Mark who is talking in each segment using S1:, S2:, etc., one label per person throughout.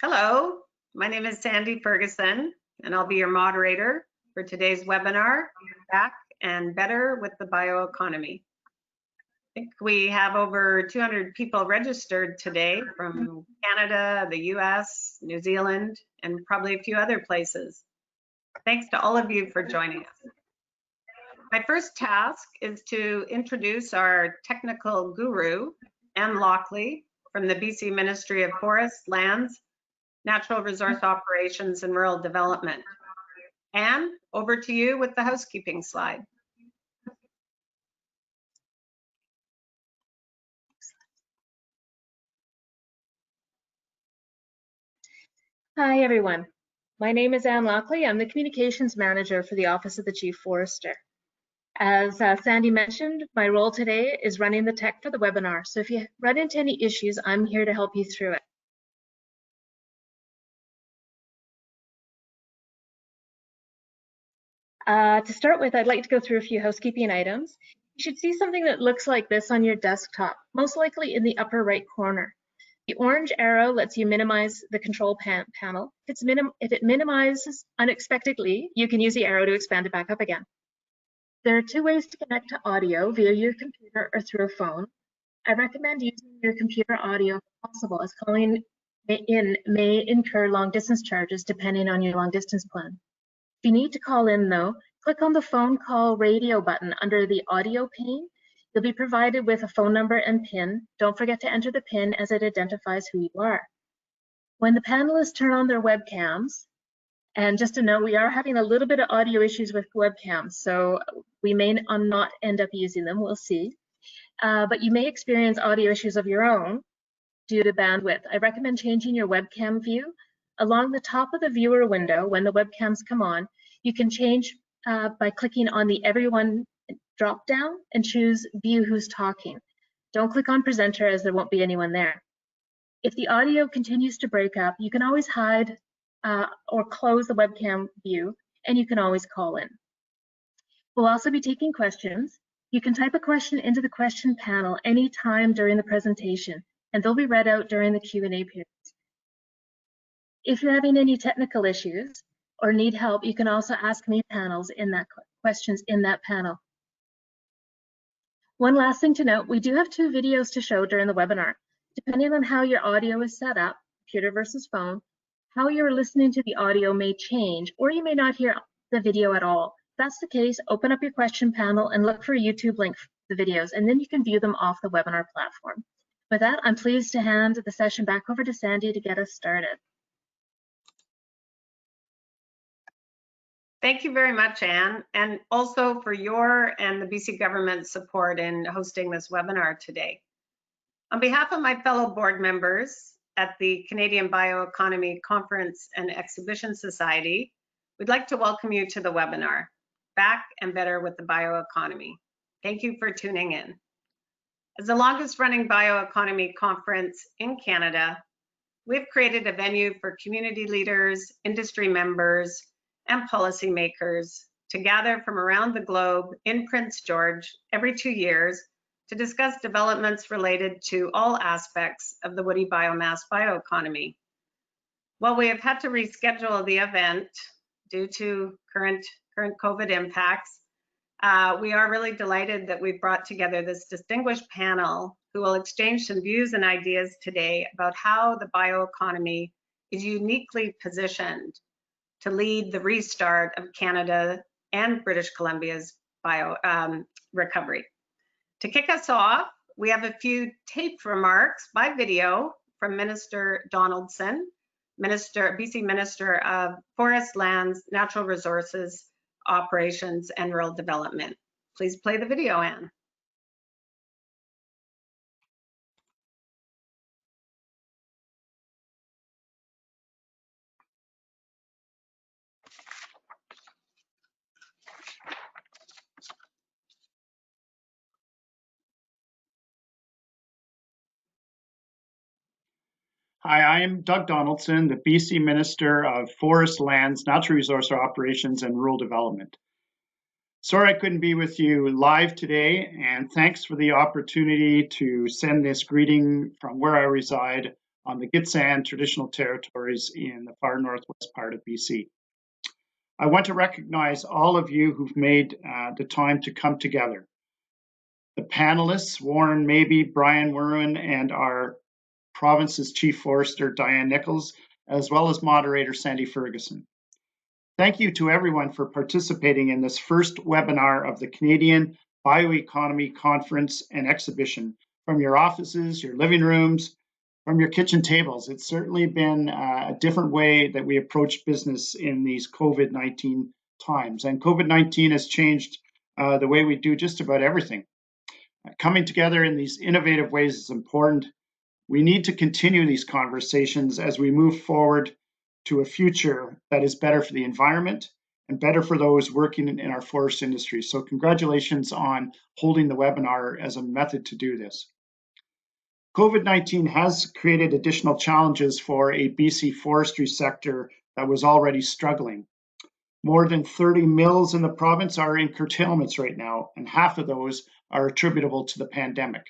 S1: Hello, my name is Sandy Ferguson, and I'll be your moderator for today's webinar, Back and Better with the Bioeconomy. I think we have over 200 people registered today from Canada, the US, New Zealand, and probably a few other places. Thanks to all of you for joining us. My first task is to introduce our technical guru, Anne Lockley, from the BC Ministry of Forests, Lands, Natural Resource Operations and Rural Development. Anne, over to you with the housekeeping slide.
S2: Hi, everyone. My name is Anne Lockley. I'm the Communications Manager for the Office of the Chief Forester. As Sandy mentioned, my role today is running the tech for the webinar. So if you run into any issues, I'm here to help you through it. To start with, I'd like to go through a few housekeeping items. You should see something that looks like this on your desktop, most likely in the upper right corner. The orange arrow lets you minimize the control panel. If it minimizes unexpectedly, you can use the arrow to expand it back up again. There are two ways to connect to audio, via your computer or through a phone. I recommend using your computer audio if possible, as calling in may incur long distance charges depending on your long distance plan. If you need to call in though, click on the phone call radio button under the audio pane. You'll be provided with a phone number and PIN. Don't forget to enter the PIN as it identifies who you are. When the panelists turn on their webcams, and just to note, we are having a little bit of audio issues with webcams, so we may not end up using them, we'll see. But you may experience audio issues of your own due to bandwidth. I recommend changing your webcam view. Along the top of the viewer window, when the webcams come on, you can change by clicking on the Everyone drop down and choose View Who's Talking. Don't click on Presenter as there won't be anyone there. If the audio continues to break up, you can always hide or close the webcam view, and you can always call in. We'll also be taking questions. You can type a question into the question panel anytime during the presentation, and they'll be read out during the Q&A period. If you're having any technical issues or need help, you can also ask me questions in that panel. One last thing to note, we do have two videos to show during the webinar. Depending on how your audio is set up, computer versus phone, how you're listening to the audio may change, or you may not hear the video at all. If that's the case, open up your question panel and look for a YouTube link for the videos, and then you can view them off the webinar platform. With that, I'm pleased to hand the session back over to Sandy to get us started.
S1: Thank you very much, Anne, and also for your and the BC government's support in hosting this webinar today. On behalf of my fellow board members at the Canadian Bioeconomy Conference and Exhibition Society, we'd like to welcome you to the webinar, Back and Better with the Bioeconomy. Thank you for tuning in. As the longest running bioeconomy conference in Canada, we've created a venue for community leaders, industry members, and policymakers to gather from around the globe in Prince George every 2 years to discuss developments related to all aspects of the woody biomass bioeconomy. While we have had to reschedule the event due to current COVID impacts, we are really delighted that we've brought together this distinguished panel who will exchange some views and ideas today about how the bioeconomy is uniquely positioned to lead the restart of Canada and British Columbia's recovery. To kick us off, we have a few taped remarks by video from Minister Donaldson, BC Minister of Forests, Lands, Natural Resources, Operations and Rural Development. Please play the video, Anne.
S3: Hi, I am Doug Donaldson, the BC Minister of Forests, Lands, Natural Resource Operations and Rural Development. Sorry I couldn't be with you live today, and thanks for the opportunity to send this greeting from where I reside on the Gitxsan traditional territories in the far northwest part of BC. I want to recognize all of you who've made the time to come together. The panelists, Warren Mabey, Brian Wirwin, and our province's Chief Forester, Diane Nichols, as well as moderator, Sandy Ferguson. Thank you to everyone for participating in this first webinar of the Canadian Bioeconomy Conference and Exhibition from your offices, your living rooms, from your kitchen tables. It's certainly been a different way that we approach business in these COVID-19 times. And COVID-19 has changed the way we do just about everything. Coming together in these innovative ways is important. We need to continue these conversations as we move forward to a future that is better for the environment and better for those working in our forest industry. So congratulations on holding the webinar as a method to do this. COVID-19 has created additional challenges for a BC forestry sector that was already struggling. More than 30 mills in the province are in curtailments right now, and half of those are attributable to the pandemic.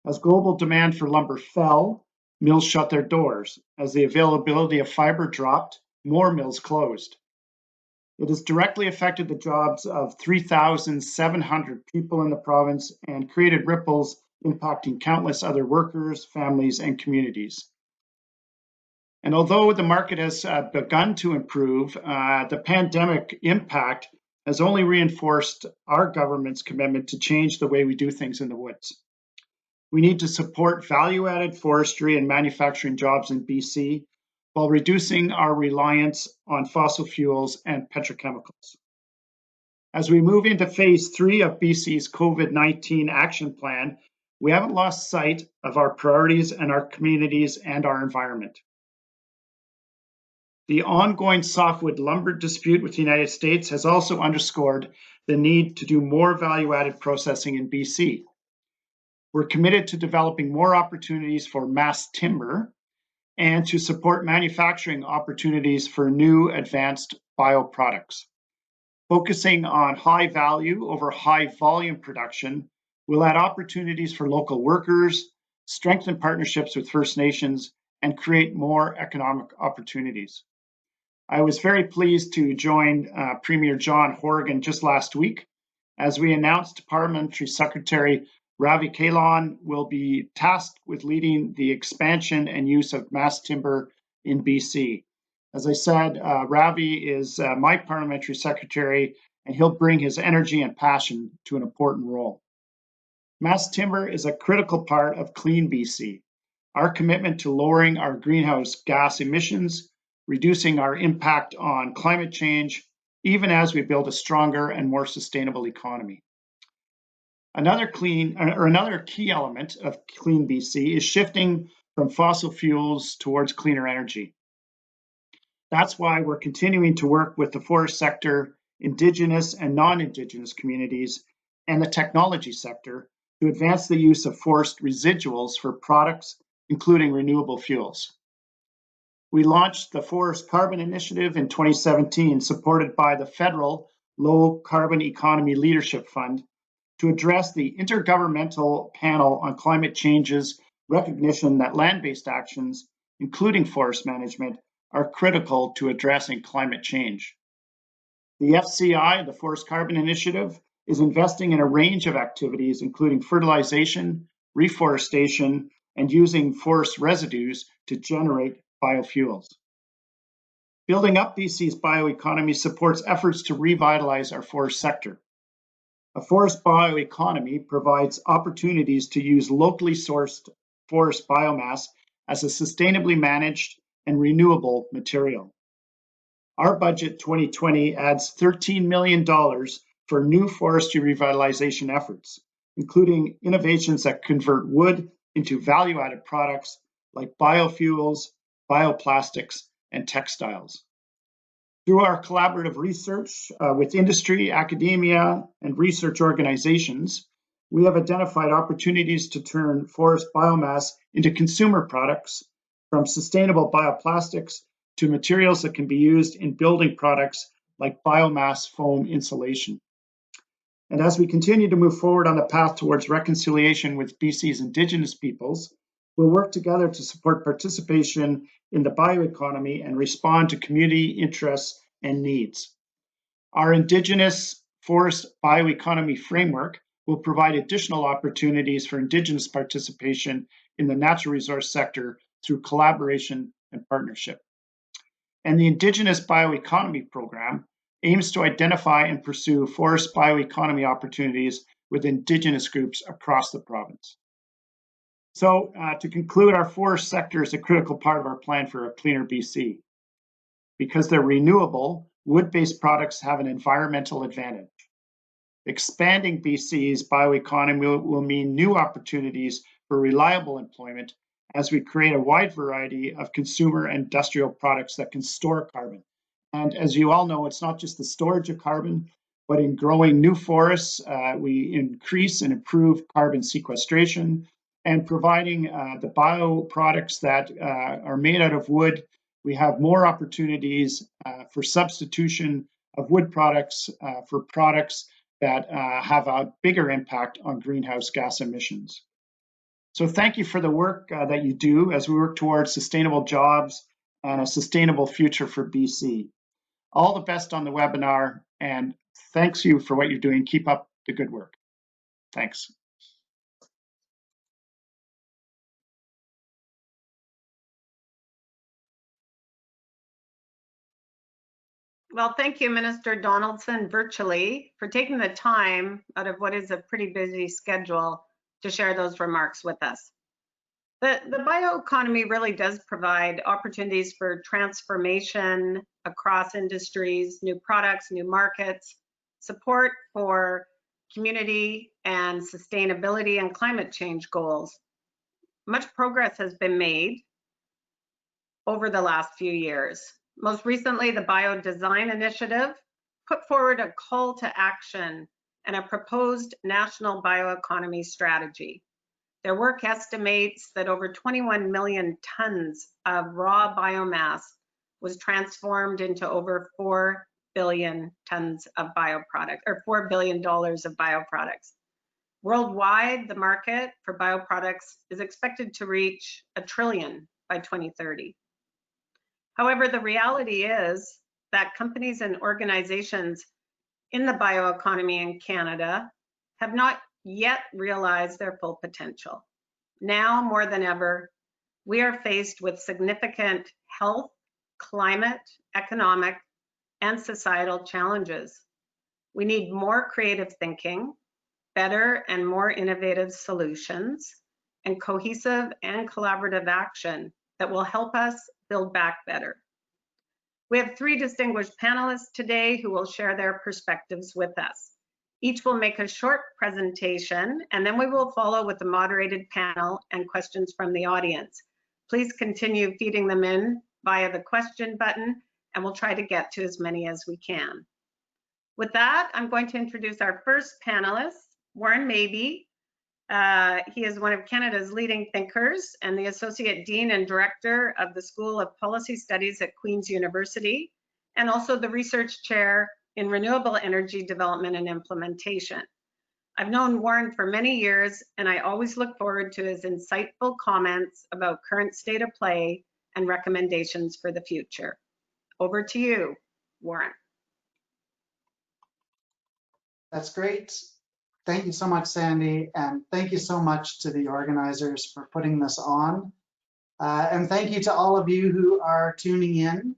S3: As global demand for lumber fell, mills shut their doors. As the availability of fiber dropped, more mills closed. It has directly affected the jobs of 3,700 people in the province and created ripples impacting countless other workers, families, and communities. And although the market has begun to improve, the pandemic impact has only reinforced our government's commitment to change the way we do things in the woods. We need to support value-added forestry and manufacturing jobs in BC while reducing our reliance on fossil fuels and petrochemicals. As we move into phase 3 of BC's COVID-19 action plan, we haven't lost sight of our priorities and our communities and our environment. The ongoing softwood lumber dispute with the United States has also underscored the need to do more value-added processing in BC. We're committed to developing more opportunities for mass timber and to support manufacturing opportunities for new advanced bioproducts. Focusing on high value over high volume production will add opportunities for local workers, strengthen partnerships with First Nations, and create more economic opportunities. I was very pleased to join Premier John Horgan just last week as we announced Parliamentary Secretary Ravi Kahlon will be tasked with leading the expansion and use of mass timber in BC. As I said, Ravi is my parliamentary secretary, and he'll bring his energy and passion to an important role. Mass timber is a critical part of Clean BC, our commitment to lowering our greenhouse gas emissions, reducing our impact on climate change, even as we build a stronger and more sustainable economy. Another key element of Clean BC is shifting from fossil fuels towards cleaner energy. That's why we're continuing to work with the forest sector, Indigenous and non-Indigenous communities, and the technology sector to advance the use of forest residuals for products, including renewable fuels. We launched the Forest Carbon Initiative in 2017, supported by the Federal Low Carbon Economy Leadership Fund, to address the Intergovernmental Panel on Climate Change's recognition that land-based actions, including forest management, are critical to addressing climate change. The FCI, the Forest Carbon Initiative, is investing in a range of activities, including fertilization, reforestation, and using forest residues to generate biofuels. Building up BC's bioeconomy supports efforts to revitalize our forest sector. A forest bioeconomy provides opportunities to use locally sourced forest biomass as a sustainably managed and renewable material. Our budget 2020 adds $13 million for new forestry revitalization efforts, including innovations that convert wood into value-added products like biofuels, bioplastics, and textiles. Through our collaborative research with industry, academia, and research organizations, we have identified opportunities to turn forest biomass into consumer products, from sustainable bioplastics to materials that can be used in building products like biomass foam insulation. And as we continue to move forward on the path towards reconciliation with BC's Indigenous peoples, We'll work together to support participation in the bioeconomy and respond to community interests and needs. Our Indigenous Forest Bioeconomy Framework will provide additional opportunities for Indigenous participation in the natural resource sector through collaboration and partnership. And the Indigenous Bioeconomy Program aims to identify and pursue forest bioeconomy opportunities with Indigenous groups across the province. So to conclude, our forest sector is a critical part of our plan for a cleaner BC. Because they're renewable, wood-based products have an environmental advantage. Expanding BC's bioeconomy will mean new opportunities for reliable employment as we create a wide variety of consumer and industrial products that can store carbon. And as you all know, it's not just the storage of carbon, but in growing new forests, we increase and improve carbon sequestration, and providing the bioproducts that are made out of wood. We have more opportunities for substitution of wood products for products that have a bigger impact on greenhouse gas emissions. So thank you for the work that you do as we work towards sustainable jobs and a sustainable future for BC. All the best on the webinar, and thanks you for what you're doing. Keep up the good work. Thanks.
S1: Well, thank you, Minister Donaldson, virtually, for taking the time out of what is a pretty busy schedule to share those remarks with us. The bioeconomy really does provide opportunities for transformation across industries, new products, new markets, support for community and sustainability and climate change goals. Much progress has been made over the last few years. Most recently, the Biodesign Initiative put forward a call to action and a proposed national bioeconomy strategy. Their work estimates that over 21 million tons of raw biomass was transformed into over 4 billion tons of bioproduct, or $4 billion of bioproducts. Worldwide, the market for bioproducts is expected to reach $1 trillion by 2030. However, the reality is that companies and organizations in the bioeconomy in Canada have not yet realized their full potential. Now more than ever, we are faced with significant health, climate, economic, and societal challenges. We need more creative thinking, better and more innovative solutions, and cohesive and collaborative action that will help us build back better. We have 3 distinguished panelists today who will share their perspectives with us. Each will make a short presentation, and then we will follow with a moderated panel and questions from the audience. Please continue feeding them in via the question button, and we'll try to get to as many as we can. With that, I'm going to introduce our first panelist, Warren Mabey. He is one of Canada's leading thinkers and the Associate Dean and Director of the School of Policy Studies at Queen's University, and also the Research Chair in Renewable Energy Development and Implementation. I've known Warren for many years, and I always look forward to his insightful comments about current state of play and recommendations for the future. Over to you, Warren.
S4: That's great. Thank you so much, Sandy, and thank you so much to the organizers for putting this on. And thank you to all of you who are tuning in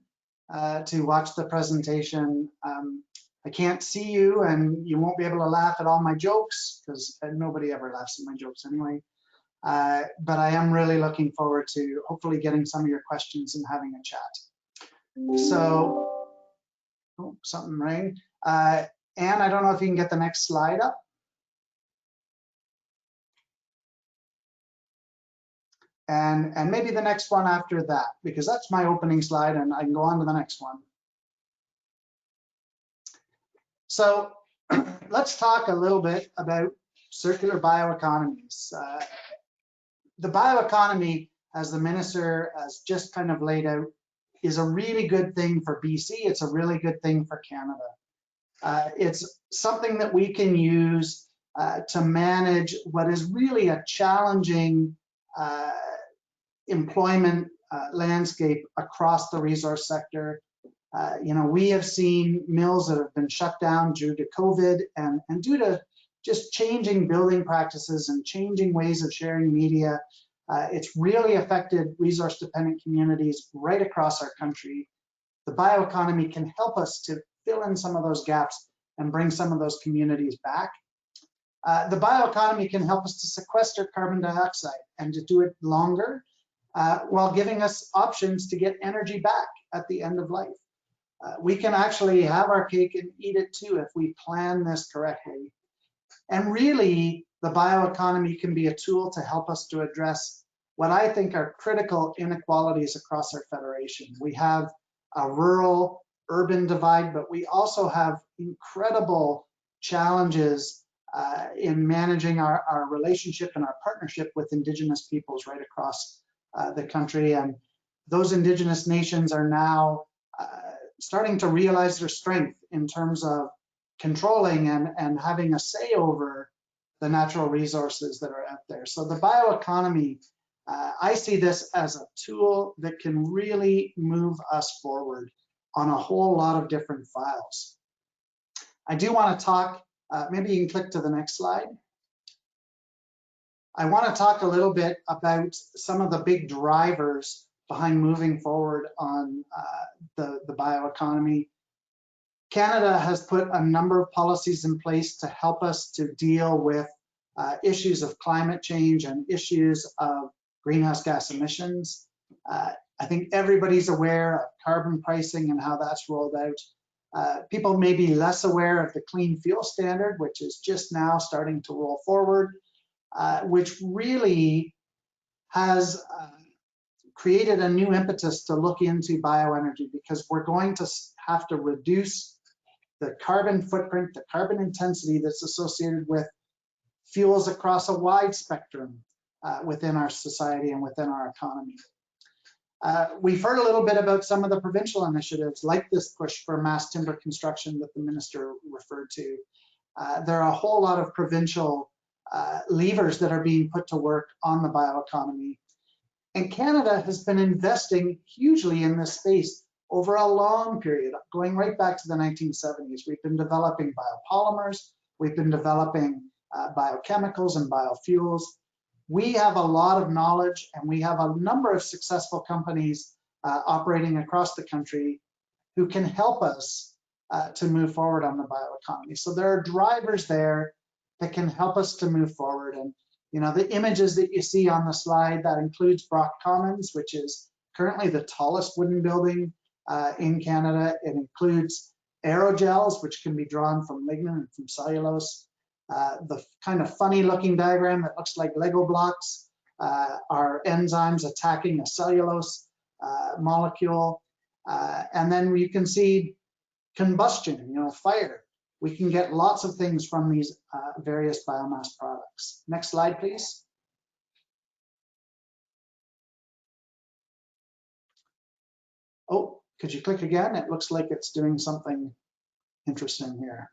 S4: to watch the presentation. I can't see you, and you won't be able to laugh at all my jokes, because nobody ever laughs at my jokes anyway. But I am really looking forward to hopefully getting some of your questions and having a chat. So, oh, something rang. Anne, I don't know if you can get the next slide up. And maybe the next one after that, because that's my opening slide and I can go on to the next one. So let's talk a little bit about circular bioeconomies. The bioeconomy, as the minister has just kind of laid out, is a really good thing for BC. It's a really good thing for Canada. It's something that we can use to manage what is really a challenging employment landscape across the resource sector. We have seen mills that have been shut down due to COVID and due to just changing building practices and changing ways of sharing media. It's really affected resource-dependent communities right across our country. The bioeconomy can help us to fill in some of those gaps and bring some of those communities back. The bioeconomy can help us to sequester carbon dioxide and to do it longer while giving us options to get energy back at the end of life. We can actually have our cake and eat it too if we plan this correctly. And really, the bioeconomy can be a tool to help us to address what I think are critical inequalities across our federation. We have a rural-urban divide, but we also have incredible challenges in managing our relationship and our partnership with Indigenous peoples right across the country. And those Indigenous nations are now starting to realize their strength in terms of controlling and having a say over the natural resources that are out there. So the bioeconomy, I see this as a tool that can really move us forward on a whole lot of different files. I do want to talk, maybe you can click to the next slide. I want to talk a little bit about some of the big drivers behind moving forward on the bioeconomy. Canada has put a number of policies in place to help us to deal with issues of climate change and issues of greenhouse gas emissions. I think everybody's aware of carbon pricing and how that's rolled out. People may be less aware of the clean fuel standard, which is just now starting to roll forward, which really has created a new impetus to look into bioenergy, because we're going to have to reduce the carbon footprint, the carbon intensity that's associated with fuels across a wide spectrum within our society and within our economy. We've heard a little bit about some of the provincial initiatives, like this push for mass timber construction that the minister referred to. There are a whole lot of provincial levers that are being put to work on the bioeconomy. And Canada has been investing hugely in this space over a long period, going right back to the 1970s. We've been developing biopolymers, we've been developing biochemicals and biofuels. We have a lot of knowledge, and we have a number of successful companies operating across the country who can help us to move forward on the bioeconomy. So there are drivers there that can help us to move forward. And the images that you see on the slide, that includes Brock Commons, which is currently the tallest wooden building in Canada. It includes aerogels, which can be drawn from lignin and from cellulose. The kind of funny looking diagram that looks like Lego blocks are enzymes attacking a cellulose molecule. And then you can see combustion, fire. We can get lots of things from these various biomass products. Next slide, please. Oh, could you click again? It looks like it's doing something interesting here.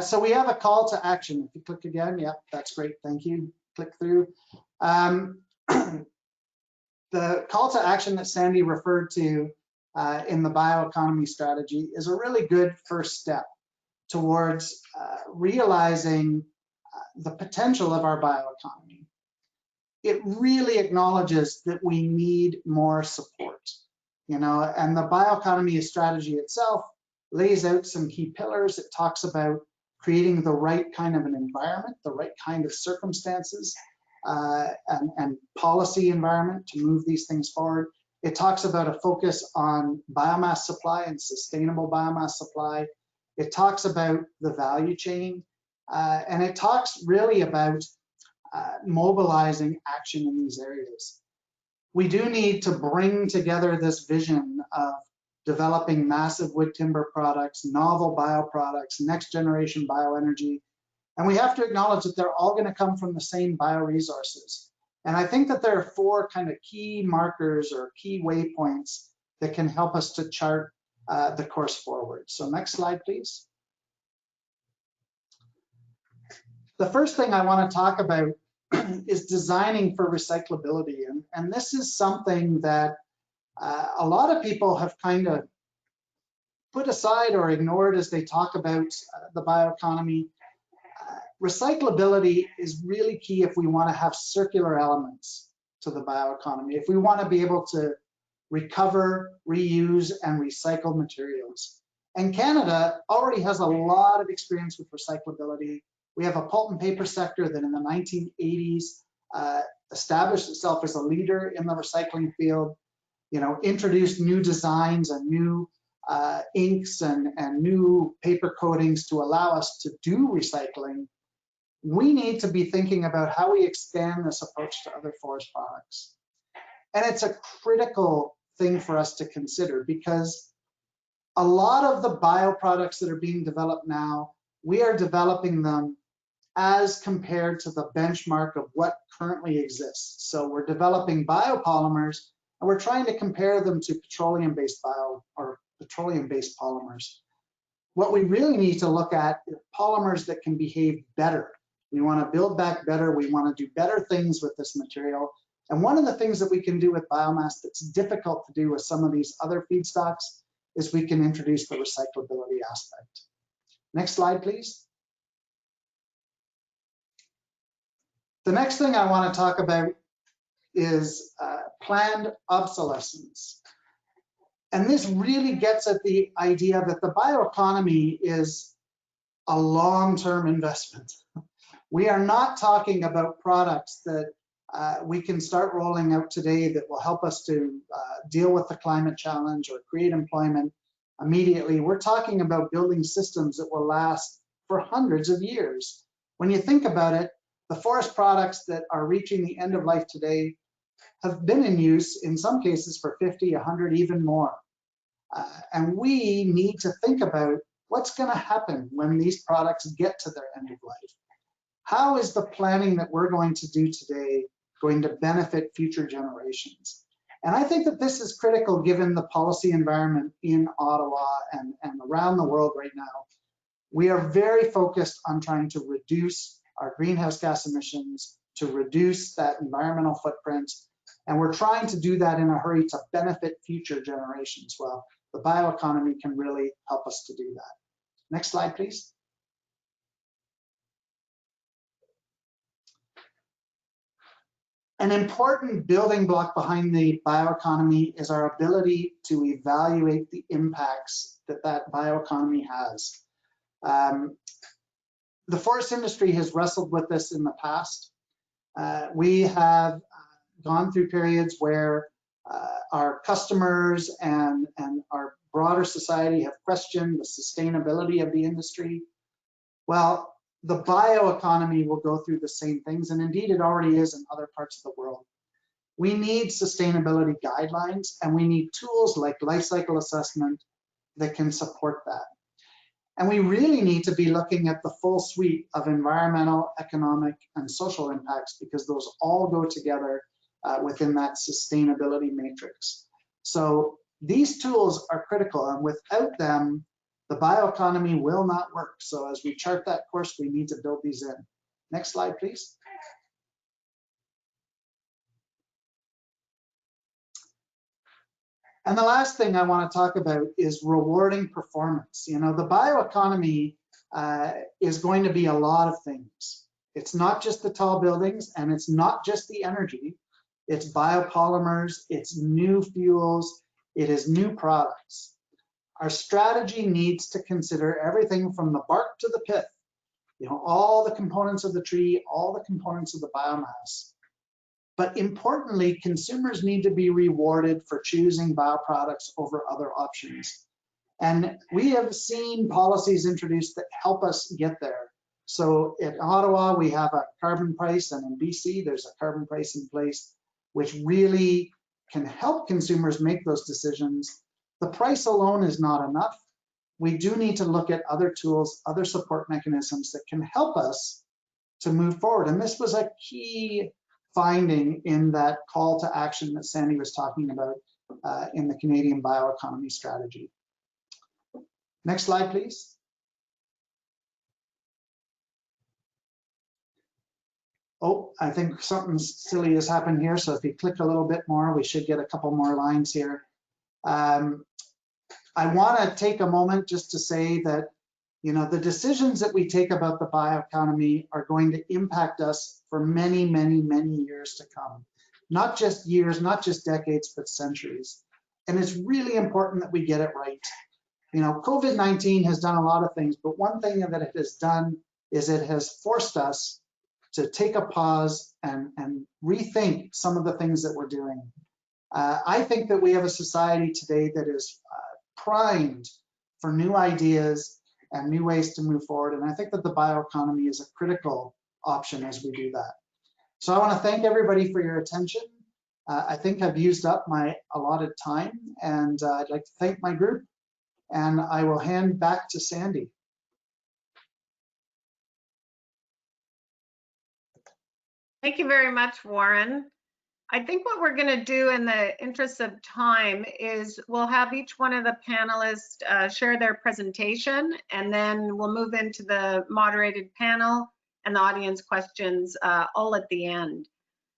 S4: So we have a call to action. If you click again, yep, that's great, thank you. Click through. The call to action that Sandy referred to in the bioeconomy strategy is a really good first step towards realizing the potential of our bioeconomy. It really acknowledges that we need more support, and the bioeconomy strategy itself lays out some key pillars. It talks about creating the right kind of an environment, the right kind of circumstances and policy environment to move these things forward. It talks about a focus on biomass supply and sustainable biomass supply. It talks about the value chain, and it talks really about mobilizing action in these areas. We do need to bring together this vision of developing massive wood timber products, novel bioproducts, next generation bioenergy. And we have to acknowledge that they're all going to come from the same bioresources. And I think that there are 4 kind of key markers or key waypoints that can help us to chart the course forward. So next slide, please. The first thing I want to talk about is designing for recyclability. And this is something that a lot of people have kind of put aside or ignored as they talk about the bioeconomy. Recyclability is really key if we want to have circular elements to the bioeconomy, if we want to be able to recover, reuse, and recycle materials. And Canada already has a lot of experience with recyclability. We have a pulp and paper sector that in the 1980s established itself as a leader in the recycling field, introduced new designs and new inks and new paper coatings to allow us to do recycling. We need to be thinking about how we expand this approach to other forest products. And it's a critical thing for us to consider because a lot of the bioproducts that are being developed now, we are developing them as compared to the benchmark of what currently exists. So we're developing biopolymers and we're trying to compare them to petroleum-based polymers. What we really need to look at is polymers that can behave better. We want to build back better. We want to do better things with this material. And one of the things that we can do with biomass that's difficult to do with some of these other feedstocks is we can introduce the recyclability aspect. Next slide, please. The next thing I want to talk about is planned obsolescence. And this really gets at the idea that the bioeconomy is a long-term investment. We are not talking about products that we can start rolling out today that will help us to deal with the climate challenge or create employment immediately. We're talking about building systems that will last for hundreds of years. When you think about it, the forest products that are reaching the end of life today have been in use in some cases for 50, 100, even more. And we need to think about what's going to happen when these products get to their end of life. How is the planning that we're going to do today going to benefit future generations? And I think that this is critical given the policy environment in Ottawa and around the world right now. We are very focused on trying to reduce our greenhouse gas emissions, to reduce that environmental footprint, and we're trying to do that in a hurry to benefit future generations. Well, the bioeconomy can really help us to do that. Next slide, please. An important building block behind the bioeconomy is our ability to evaluate the impacts that that bioeconomy has. The forest industry has wrestled with this in the past. We have gone through periods where our customers and our broader society have questioned the sustainability of the industry. Well, the bioeconomy will go through the same things, and indeed it already is in other parts of the world. We need sustainability guidelines, and we need tools like life cycle assessment that can support that. And we really need to be looking at the full suite of environmental, economic, and social impacts because those all go together within that sustainability matrix. So these tools are critical, and without them, the bioeconomy will not work. So as we chart that course, we need to build these in. Next slide, please. And the last thing I want to talk about is rewarding performance. You know, the bioeconomy is going to be a lot of things. It's not just the tall buildings, and it's not just the energy. It's biopolymers, it's new fuels, it is new products. Our strategy needs to consider everything from the bark to the pith, you know, all the components of the tree, all the components of the biomass. But importantly, consumers need to be rewarded for choosing bioproducts over other options. And we have seen policies introduced that help us get there. So in Ottawa, we have a carbon price, and in BC, there's a carbon price in place, which really can help consumers make those decisions. The price alone is not enough. We do need to look at other tools, other support mechanisms that can help us to move forward. And this was a key finding in that call to action that Sandy was talking about in the Canadian Bioeconomy Strategy. Next slide, please. Oh, I think something silly has happened here. So if you click a little bit more, we should get a couple more lines here. I want to take a moment just to say that, you know, the decisions that we take about the bioeconomy are going to impact us for many, many, many years to come. Not just years, not just decades, but centuries. And it's really important that we get it right. You know, COVID-19 has done a lot of things, but one thing that it has done is it has forced us to take a pause and rethink some of the things that we're doing. I think that we have a society today that is primed for new ideas and new ways to move forward. And I think that the bioeconomy is a critical option as we do that. So I want to thank everybody for your attention. I think I've used up my allotted time, and I'd like to thank my group, and I will hand back to Sandy.
S1: Thank you very much, Warren. I think what we're going to do in the interest of time is we'll have each one of the panelists share their presentation, and then we'll move into the moderated panel and the audience questions all at the end.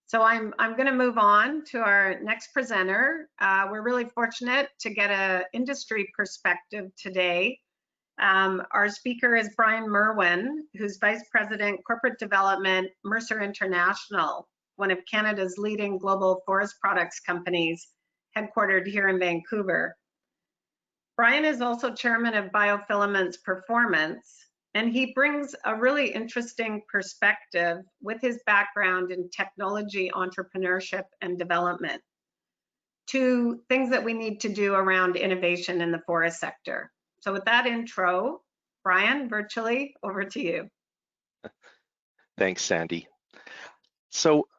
S1: So I'm going to move on to our next presenter. We're really fortunate to get an industry perspective today. Our speaker is Brian Merwin, who's Vice President Corporate Development, Mercer International, one of Canada's leading global forest products companies, headquartered here in Vancouver. Brian is also chairman of Biofilaments Performance, and he brings a really interesting perspective with his background in technology, entrepreneurship, and development to things that we need to do around innovation in the forest sector. So with that intro, Brian, virtually over to you.
S5: Thanks, Sandy. So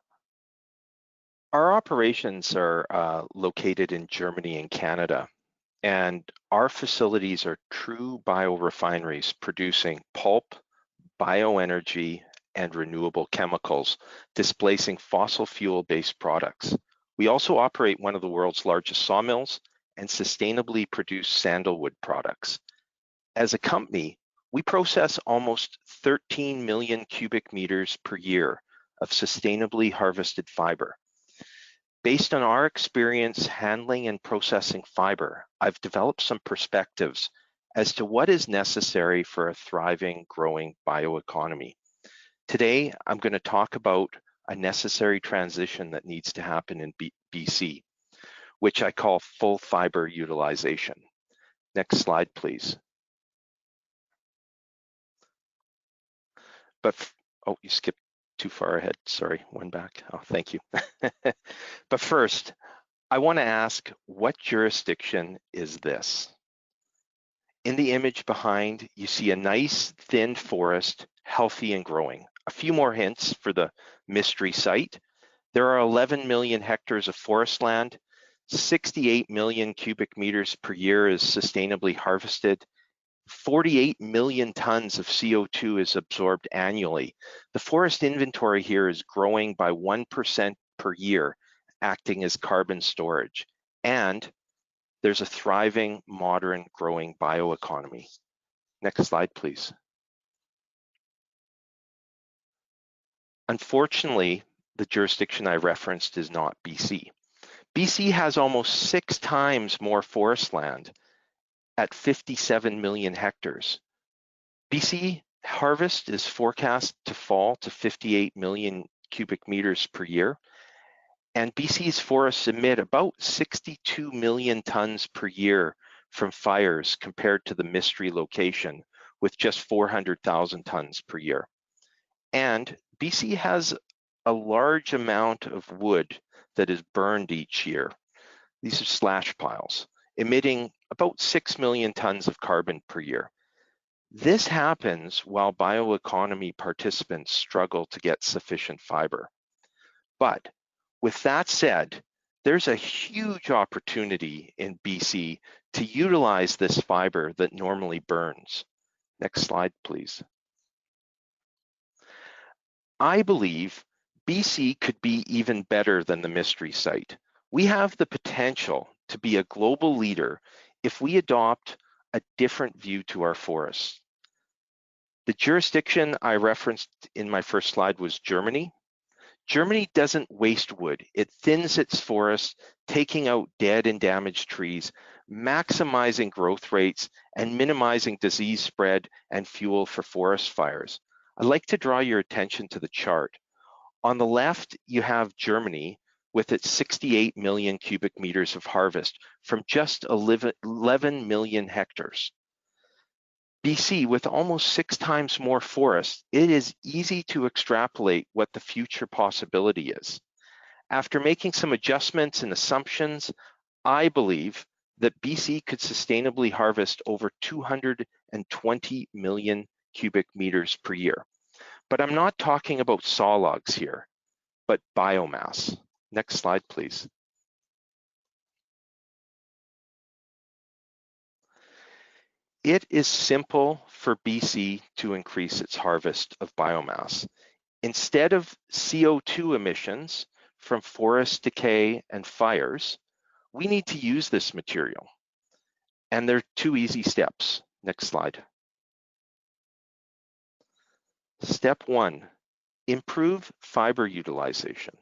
S5: our operations are located in Germany and Canada, and our facilities are true biorefineries producing pulp, bioenergy, and renewable chemicals, displacing fossil fuel-based products. We also operate one of the world's largest sawmills and sustainably produce sandalwood products. As a company, we process almost 13 million cubic meters per year of sustainably harvested fiber. Based on our experience handling and processing fiber, I've developed some perspectives as to what is necessary for a thriving, growing bioeconomy. Today, I'm going to talk about a necessary transition that needs to happen in BC, which I call full fiber utilization. Next slide, please. But, oh, you skipped too far ahead. Sorry, one back. Oh, thank you. But first, I want to ask, what jurisdiction is this? In the image behind, you see a nice thin forest, healthy and growing. A few more hints for the mystery site. There are 11 million hectares of forest land, 68 million cubic meters per year is sustainably harvested, 48 million tons of CO2 is absorbed annually. The forest inventory here is growing by 1% per year, acting as carbon storage. And there's a thriving, modern, growing bioeconomy. Next slide, please. Unfortunately, the jurisdiction I referenced is not BC. BC has almost 6 times more forest land at 57 million hectares. BC harvest is forecast to fall to 58 million cubic meters per year, and BC's forests emit about 62 million tons per year from fires compared to the mystery location with just 400,000 tons per year. And BC has a large amount of wood that is burned each year. These are slash piles, emitting about 6 million tons of carbon per year. This happens while bioeconomy participants struggle to get sufficient fiber. But with that said, there's a huge opportunity in BC to utilize this fiber that normally burns. Next slide, please. I believe BC could be even better than the mystery site. We have the potential to be a global leader if we adopt a different view to our forests. The jurisdiction I referenced in my first slide was Germany. Germany doesn't waste wood. It thins its forests, taking out dead and damaged trees, maximizing growth rates, and minimizing disease spread and fuel for forest fires. I'd like to draw your attention to the chart. On the left, you have Germany with its 68 million cubic meters of harvest from just 11 million hectares. BC, with almost 6 times more forests, it is easy to extrapolate what the future possibility is. After making some adjustments and assumptions, I believe that BC could sustainably harvest over 220 million cubic meters per year. But I'm not talking about saw logs here, but biomass. Next slide, please. It is simple for BC to increase its harvest of biomass. Instead of CO2 emissions from forest decay and fires, we need to use this material. And there are 2 easy steps. Next slide. Step 1, improve fiber utilization.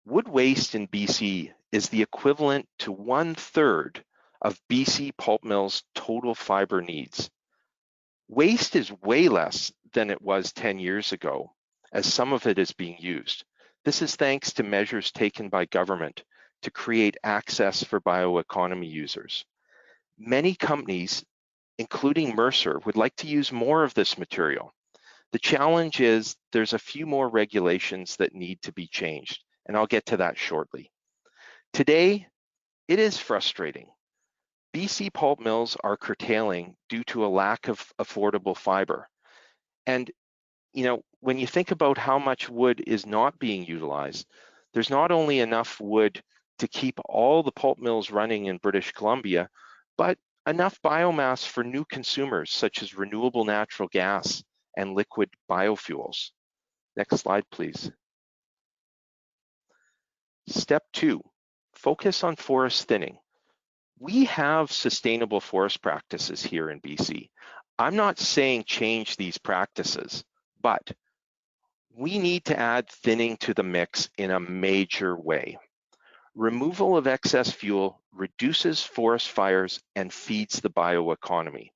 S5: Wood waste in BC is the equivalent to 1/3 of BC pulp mills' total fiber needs. Waste is way less than it was 10 years ago, as some of it is being used. This is thanks to measures taken by government to create access for bioeconomy users. Many companies, including Mercer, would like to use more of this material. The challenge is there's a few more regulations that need to be changed, and I'll get to that shortly. Today, it is frustrating. BC pulp mills are curtailing due to a lack of affordable fiber. And when you think about how much wood is not being utilized, there's not only enough wood to keep all the pulp mills running in British Columbia, but enough biomass for new consumers such as renewable natural gas and liquid biofuels. Next slide, please. Step 2, focus on forest thinning. We have sustainable forest practices here in BC. I'm not saying change these practices, but we need to add thinning to the mix in a major way. Removal of excess fuel reduces forest fires and feeds the bioeconomy.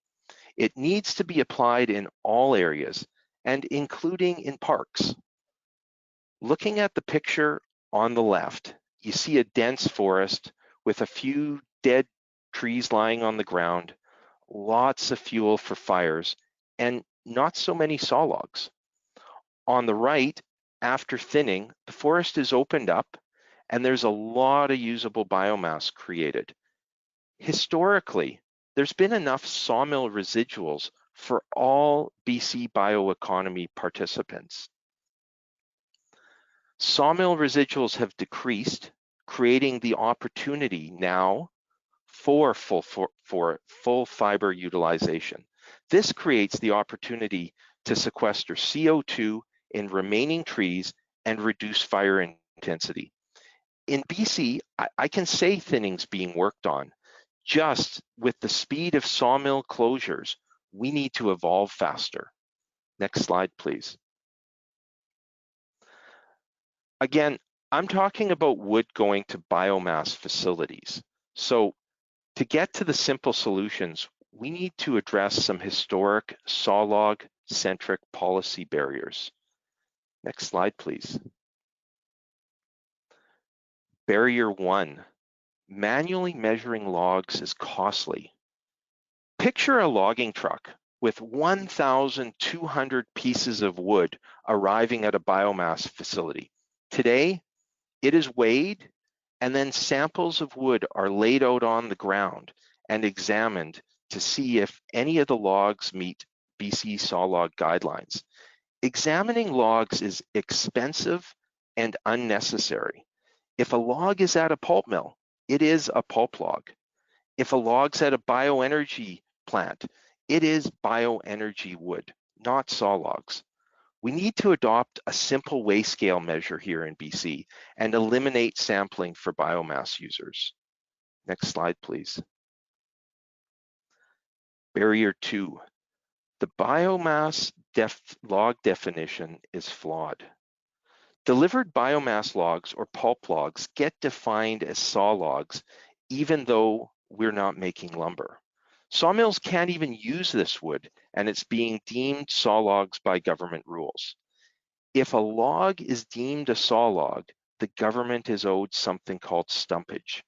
S5: It needs to be applied in all areas and including in parks. Looking at the picture on the left, you see a dense forest with a few dead trees lying on the ground, lots of fuel for fires, and not so many saw logs. On the right, after thinning, the forest is opened up and there's a lot of usable biomass created. Historically, there's been enough sawmill residuals for all BC bioeconomy participants. Sawmill residuals have decreased, creating the opportunity now for full fiber utilization. This creates the opportunity to sequester CO2 in remaining trees and reduce fire intensity. In BC, I can say thinning's being worked on. Just with the speed of sawmill closures, we need to evolve faster. Next slide, please. Again, I'm talking about wood going to biomass facilities. So to get to the simple solutions, we need to address some historic sawlog-centric policy barriers. Next slide, please. Barrier 1, manually measuring logs is costly. Picture a logging truck with 1,200 pieces of wood arriving at a biomass facility. Today, it is weighed and then samples of wood are laid out on the ground and examined to see if any of the logs meet BC sawlog guidelines. Examining logs is expensive and unnecessary. If a log is at a pulp mill, it is a pulp log. If a log's at a bioenergy plant, it is bioenergy wood, not saw logs. We need to adopt a simple weigh scale measure here in BC and eliminate sampling for biomass users. Next slide, please. Barrier 2, the biomass log definition is flawed. Delivered biomass logs or pulp logs get defined as saw logs, even though we're not making lumber. Sawmills can't even use this wood, and it's being deemed saw logs by government rules. If a log is deemed a saw log, the government is owed something called stumpage.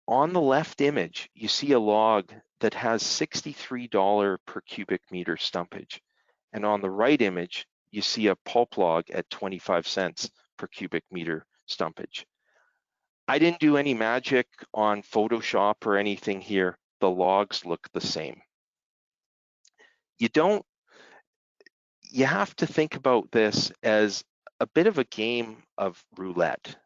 S5: On the left image, you see a log that has $63 per cubic meter stumpage. And on the right image, you see a pulp log at 25 cents per cubic meter stumpage. I didn't do any magic on Photoshop or anything here. The logs look the same. You have to think about this as a bit of a game of roulette.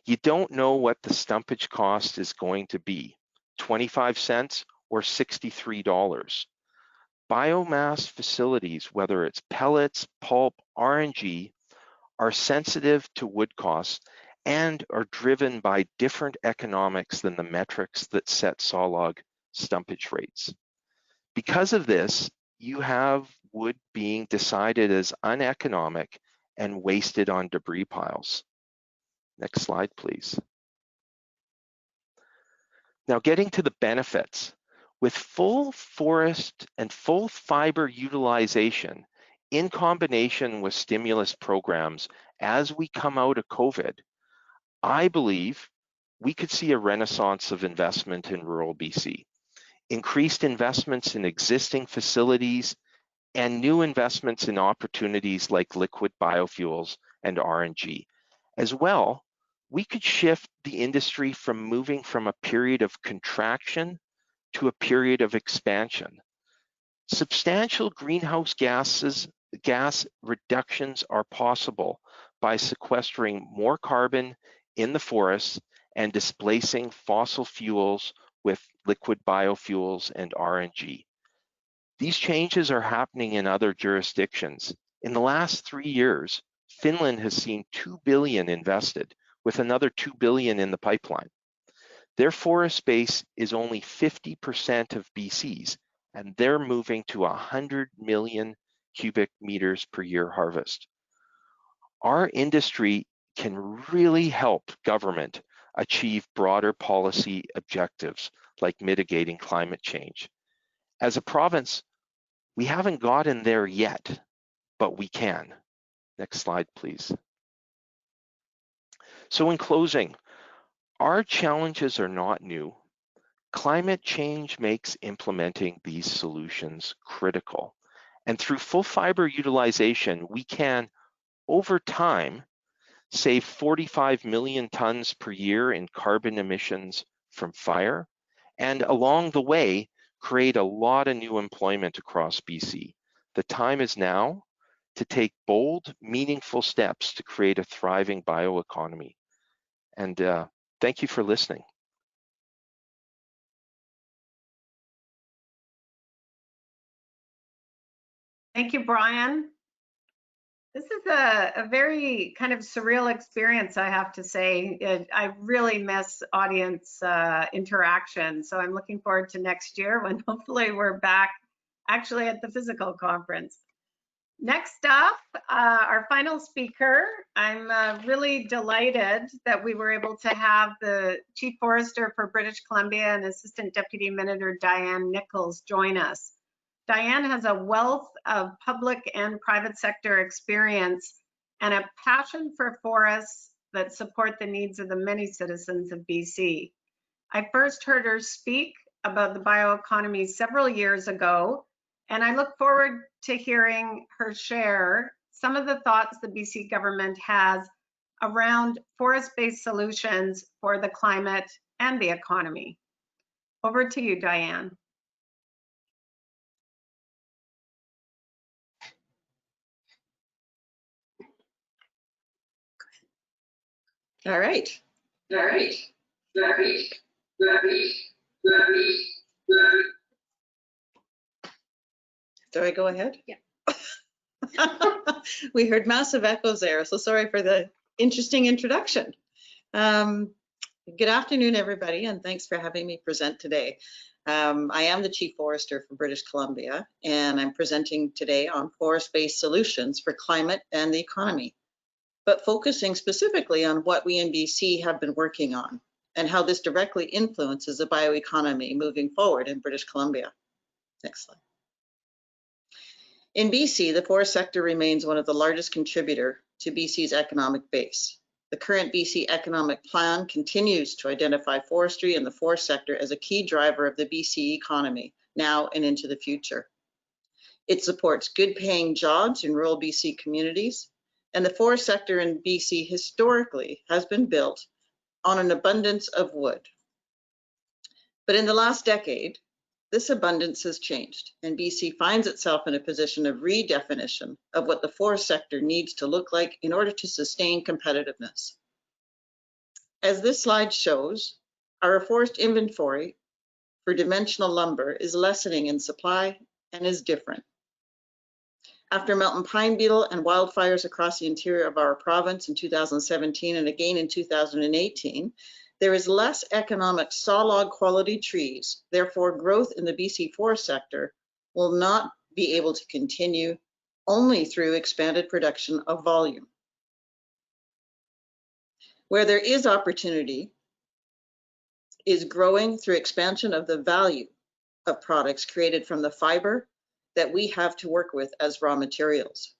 S5: You don't know what the stumpage cost is going to be, 25 cents or $63. Biomass facilities, whether it's pellets, pulp, RNG, are sensitive to wood costs and are driven by different economics than the metrics that set sawlog stumpage rates. Because of this, you have wood being decided as uneconomic and wasted on debris piles. Next slide, please. Now, getting to the benefits. With full forest and full fiber utilization in combination with stimulus programs as we come out of COVID, I believe we could see a renaissance of investment in rural BC. Increased investments in existing facilities and new investments in opportunities like liquid biofuels and RNG. As well, we could shift the industry from moving from a period of contraction to a period of expansion. Substantial greenhouse gas reductions are possible by sequestering more carbon in the forests and displacing fossil fuels with liquid biofuels and RNG. These changes are happening in other jurisdictions. In the last 3 years, Finland has seen $2 billion invested, with another $2 billion in the pipeline. Their forest base is only 50% of BC's, and they're moving to 100 million cubic meters per year harvest. Our industry can really help government achieve broader policy objectives like mitigating climate change. As a province, we haven't gotten there yet, but we can. Next slide, please. So in closing, our challenges are not new. Climate change makes implementing these solutions critical. And through full fiber utilization, we can, over time, save 45 million tons per year in carbon emissions from fire, and along the way, create a lot of new employment across BC. The time is now to take bold, meaningful steps to create a thriving bioeconomy. And thank you for listening.
S1: Thank you, Brian. This is a very kind of surreal experience, I have to say. I really miss audience interaction. So I'm looking forward to next year when hopefully we're back actually at the physical conference. Next up, our final speaker. I'm really delighted that we were able to have the Chief Forester for British Columbia and Assistant Deputy Minister Diane Nichols join us. Diane has a wealth of public and private sector experience and a passion for forests that support the needs of the many citizens of BC. I first heard her speak about the bioeconomy several years ago, and I look forward to hearing her share some of the thoughts the BC government has around forest-based solutions for the climate and the economy. Over to you, Diane.
S6: All right. Do I go ahead?
S2: Yeah.
S6: We heard massive echoes there, so sorry for the interesting introduction. Good afternoon, everybody, and thanks for having me present today. I am the Chief Forester for British Columbia, and I'm presenting today on forest-based solutions for climate and the economy. but focusing specifically on what we in BC have been working on and how this directly influences the bioeconomy moving forward in British Columbia. Next slide. In BC, the forest sector remains one of the largest contributor to BC's economic base. The current BC Economic Plan continues to identify forestry and the forest sector as a key driver of the BC economy now and into the future. It supports good paying jobs in rural BC communities, and the forest sector in BC historically has been built on an abundance of wood. But in the last decade, this abundance has changed, and BC finds itself in a position of redefinition of what the forest sector needs to look like in order to sustain competitiveness. As this slide shows, our forest inventory for dimensional lumber is lessening in supply and is different. After mountain pine beetle and wildfires across the interior of our province in 2017 and again in 2018, there is less economic sawlog quality trees. Therefore, growth in the BC forest sector will not be able to continue only through expanded production of volume. Where there is opportunity is growing through expansion of the value of products created from the fiber that we have to work with as raw materials.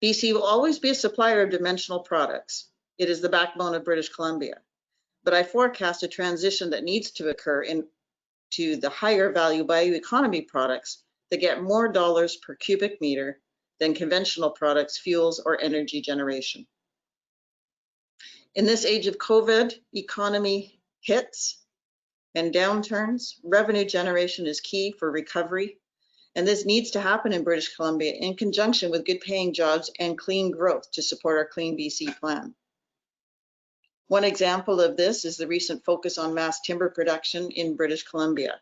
S6: BC will always be a supplier of dimensional products. It is the backbone of British Columbia. But I forecast a transition that needs to occur into the higher value bioeconomy products that get more dollars per cubic meter than conventional products, fuels, or energy generation. In this age of COVID, economy hits and downturns, revenue generation is key for recovery, and this needs to happen in British Columbia in conjunction with good paying jobs and clean growth to support our Clean BC plan. One example of this is the recent focus on mass timber production in British Columbia.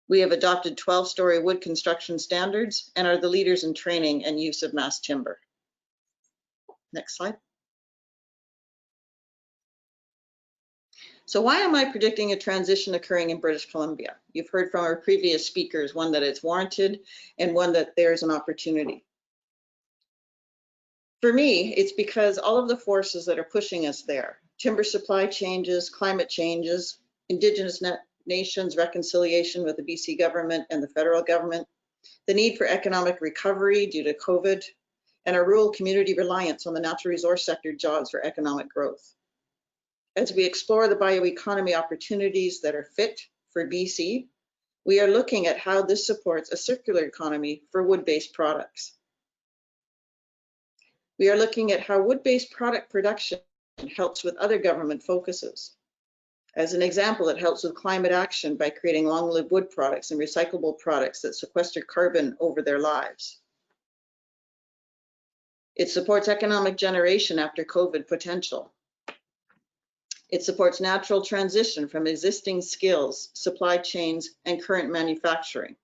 S6: We have adopted 12-story wood construction standards and are the leaders in training and use of mass timber. Next slide. So why am I predicting a transition occurring in British Columbia? You've heard from our previous speakers, one that it's warranted and one that there's an opportunity. For me, it's because all of the forces that are pushing us there, timber supply changes, climate changes, Indigenous nations reconciliation with the BC government and the federal government, the need for economic recovery due to COVID, and our rural community reliance on the natural resource sector jobs for economic growth. As we explore the bioeconomy opportunities that are fit for BC, we are looking at how this supports a circular economy for wood-based products. We are looking at how wood-based product production helps with other government focuses. As an example, it helps with climate action by creating long-lived wood products and recyclable products that sequester carbon over their lives. It supports economic generation after COVID potential. It supports natural transition from existing skills, supply chains, and current manufacturing.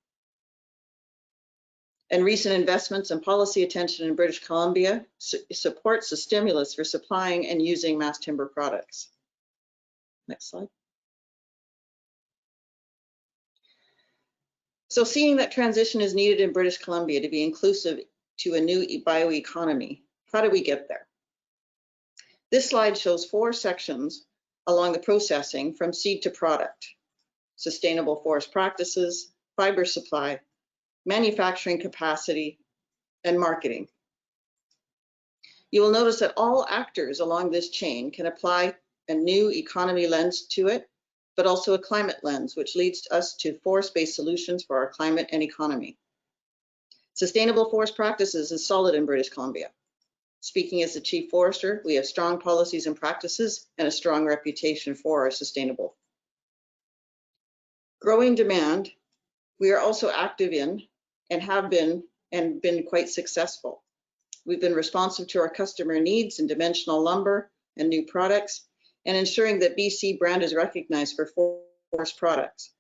S6: And recent investments and policy attention in British Columbia supports the stimulus for supplying and using mass timber products. Next slide. So seeing that transition is needed in British Columbia to be inclusive to a new bioeconomy, how do we get there? This slide shows 4 sections along the processing from seed to product: sustainable forest practices, fiber supply, manufacturing capacity, and marketing. You will notice that all actors along this chain can apply a new economy lens to it, but also a climate lens, which leads us to forest-based solutions for our climate and economy. Sustainable forest practices is solid in British Columbia. Speaking as the Chief Forester, we have strong policies and practices and a strong reputation for our sustainable. Growing demand, we are also active in and have been quite successful. We've been responsive to our customer needs in dimensional lumber and new products, and ensuring that BC brand is recognized for forest products.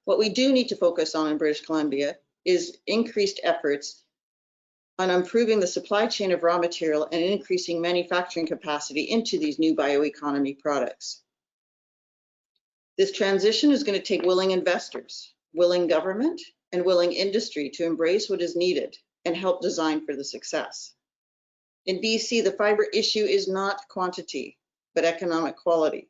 S6: What we do need to focus on in British Columbia is increased efforts on improving the supply chain of raw material and increasing manufacturing capacity into these new bioeconomy products. This transition is going to take willing investors, willing government, and willing industry to embrace what is needed and help design for the success. In BC, the fiber issue is not quantity, but economic quality.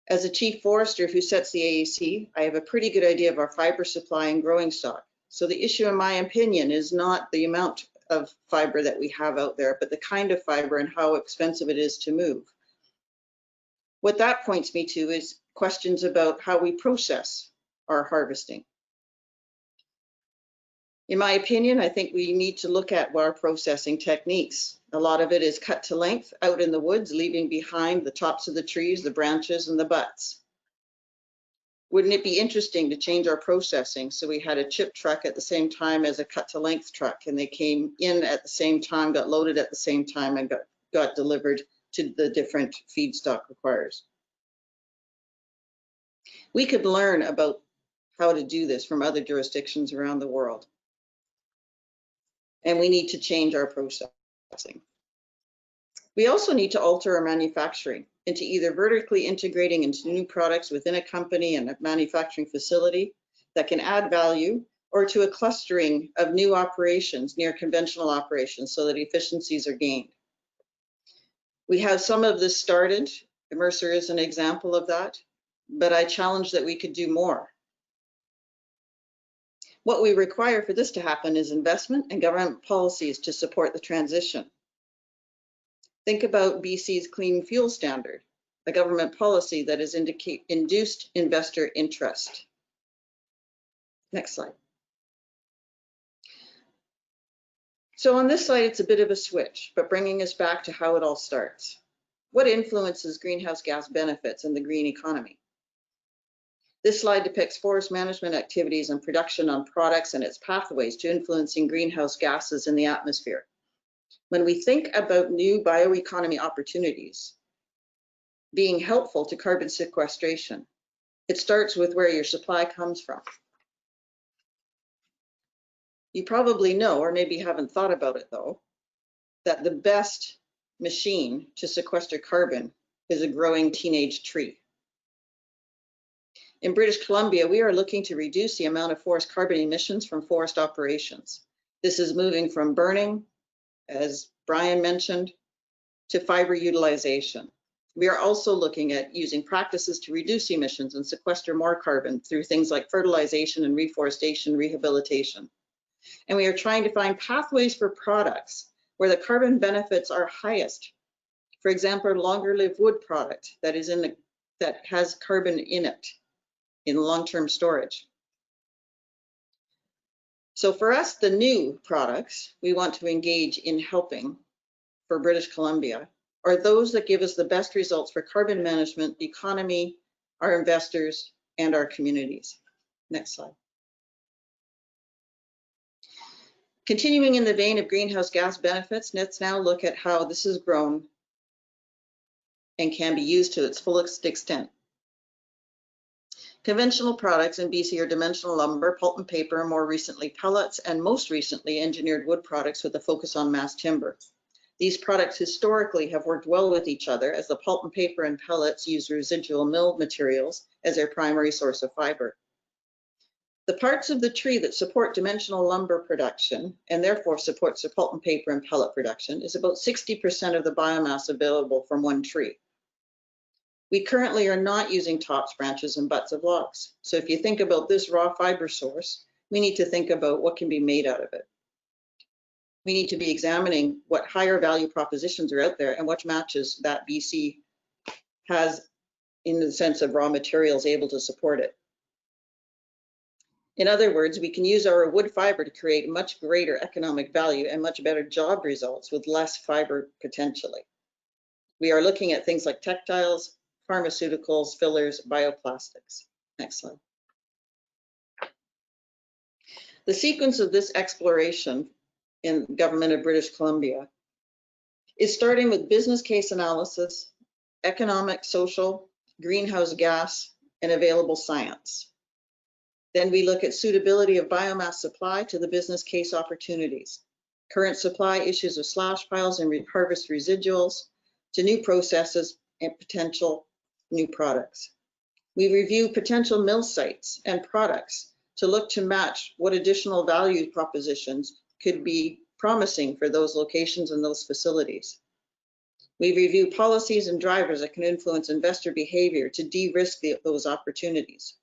S6: As a chief forester who sets the AAC, I have a pretty good idea of our fiber supply and growing stock. So the issue, in my opinion, is not the amount of fiber that we have out there, but the kind of fiber and how expensive it is to move. What that points me to is questions about how we process our harvesting. In my opinion, I think we need to look at our processing techniques. A lot of it is cut to length out in the woods, leaving behind the tops of the trees, the branches, and the butts. Wouldn't it be interesting to change our processing so we had a chip truck at the same time as a cut to length truck, and they came in at the same time, got loaded at the same time, and got delivered to the different feedstock requirers? We could learn about how to do this from other jurisdictions around the world. And we need to change our processing. We also need to alter our manufacturing into either vertically integrating into new products within a company and a manufacturing facility that can add value, or to a clustering of new operations near conventional operations so that efficiencies are gained. We have some of this started. Mercer is an example of that, but I challenge that we could do more. What we require for this to happen is investment and government policies to support the transition. Think about BC's Clean Fuel Standard, a government policy that has induced investor interest. Next slide. So on this slide, it's a bit of a switch, but bringing us back to how it all starts. What influences greenhouse gas benefits in the green economy? This slide depicts forest management activities and production on products and its pathways to influencing greenhouse gases in the atmosphere. When we think about new bioeconomy opportunities being helpful to carbon sequestration, it starts with where your supply comes from. You probably know, or maybe haven't thought about it though, that the best machine to sequester carbon is a growing teenage tree. In British Columbia, we are looking to reduce the amount of forest carbon emissions from forest operations. This is moving from burning, as Brian mentioned, to fiber utilization. We are also looking at using practices to reduce emissions and sequester more carbon through things like fertilization and reforestation rehabilitation. And we are trying to find pathways for products where the carbon benefits are highest. For example, a longer-lived wood product that has carbon in it in long-term storage. So for us, the new products we want to engage in helping for British Columbia are those that give us the best results for carbon management, the economy, our investors, and our communities. Next slide. Continuing in the vein of greenhouse gas benefits, let's now look at how this has grown and can be used to its fullest extent. Conventional products in BC are dimensional lumber, pulp and paper, more recently pellets, and most recently engineered wood products with a focus on mass timber. These products historically have worked well with each other, as the pulp and paper and pellets use residual mill materials as their primary source of fiber. The parts of the tree that support dimensional lumber production, and therefore supports the pulp and paper and pellet production, is about 60% of the biomass available from one tree. We currently are not using tops, branches, and butts of logs. So if you think about this raw fiber source, we need to think about what can be made out of it. We need to be examining what higher value propositions are out there and what matches that BC has in the sense of raw materials able to support it. In other words, we can use our wood fiber to create much greater economic value and much better job results with less fiber potentially. We are looking at things like textiles, pharmaceuticals, fillers, bioplastics. Next slide. The sequence of this exploration in the government of British Columbia is starting with business case analysis, economic, social, greenhouse gas, and available science. Then we look at suitability of biomass supply to the business case opportunities, current supply issues of slash piles and harvest residuals, to new processes and potential new products. We review potential mill sites and products to look to match what additional value propositions could be promising for those locations and those facilities. We review policies and drivers that can influence investor behavior to de-risk those opportunities.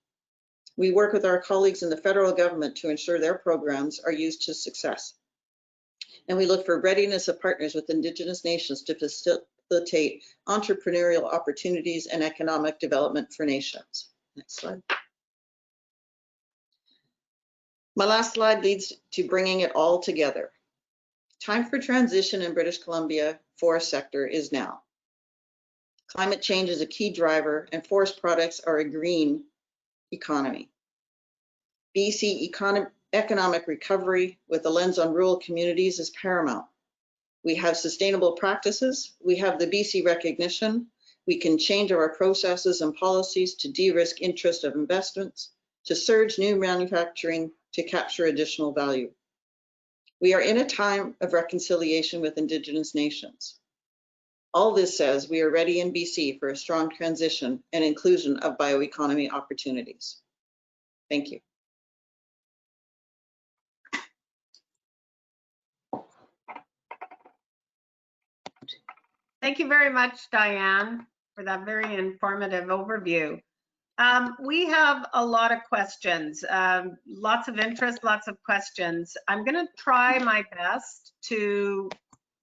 S6: We work with our colleagues in the federal government to ensure their programs are used to success. And we look for readiness of partners with Indigenous nations to facilitate entrepreneurial opportunities and economic development for nations. Next slide. My last slide leads to bringing it all together. Time for transition in British Columbia forest sector is now. Climate change is a key driver and forest products are a green economy. BC economic recovery with a lens on rural communities is paramount. We have sustainable practices, we have the BC recognition, we can change our processes and policies to de-risk interest of investments, to surge new manufacturing, to capture additional value. We are in a time of reconciliation with Indigenous nations. All this says we are ready in BC for a strong transition and inclusion of bioeconomy opportunities. Thank you.
S1: Thank you very much, Diane, for that very informative overview. We have a lot of questions, lots of interest, lots of questions. I'm going to try my best to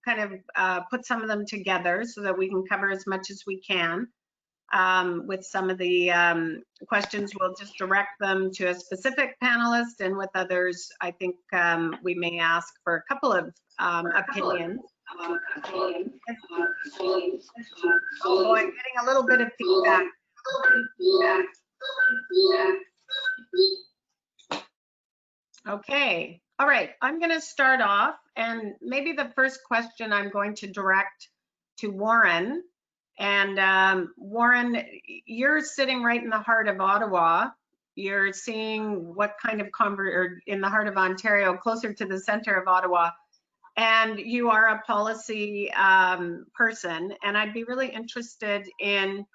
S1: kind of put some of them together so that we can cover as much as we can. With some of the questions, we'll just direct them to a specific panelist, and with others, I think we may ask for a couple of opinions. Oh boy, I'm getting a little bit of feedback. Okay, all right, I'm going to start off, and maybe the first question I'm going to direct to Warren. And Warren, you're sitting right in the heart of Ottawa. You're seeing what kind of or in the heart of Ontario, closer to the center of Ottawa. And you are a policy person, and I'd be really interested in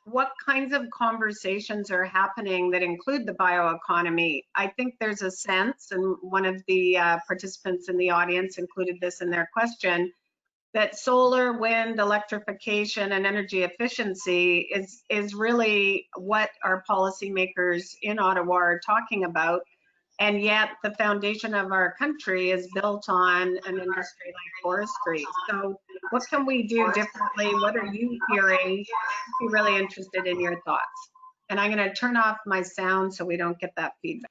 S1: what kinds of conversations are happening that include the bioeconomy. I think there's a sense, and one of the participants in the audience included this in their question, that solar, wind, electrification, and energy efficiency is really what our policymakers in Ottawa are talking about. And yet the foundation of our country is built on an industry like forestry. So what can we do differently? What are you hearing? I'd be really interested in your thoughts. And I'm going to turn off my sound so we don't get that feedback.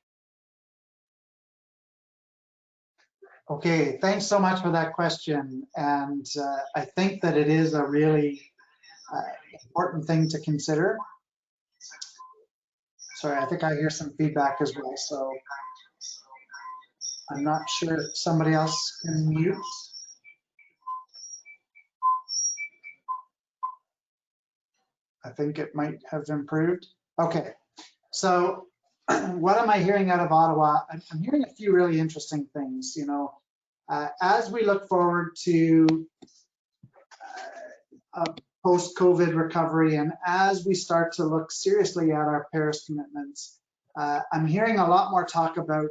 S4: Okay, thanks so much for that question. And I think that it is a really important thing to consider. Sorry, I think I hear some feedback as well, so I'm not sure if somebody else can mute. I think it might have improved. Okay, so what am I hearing out of Ottawa? I'm hearing a few really interesting things. You know, as we look forward to a post-COVID recovery, and as we start to look seriously at our Paris commitments, I'm hearing a lot more talk about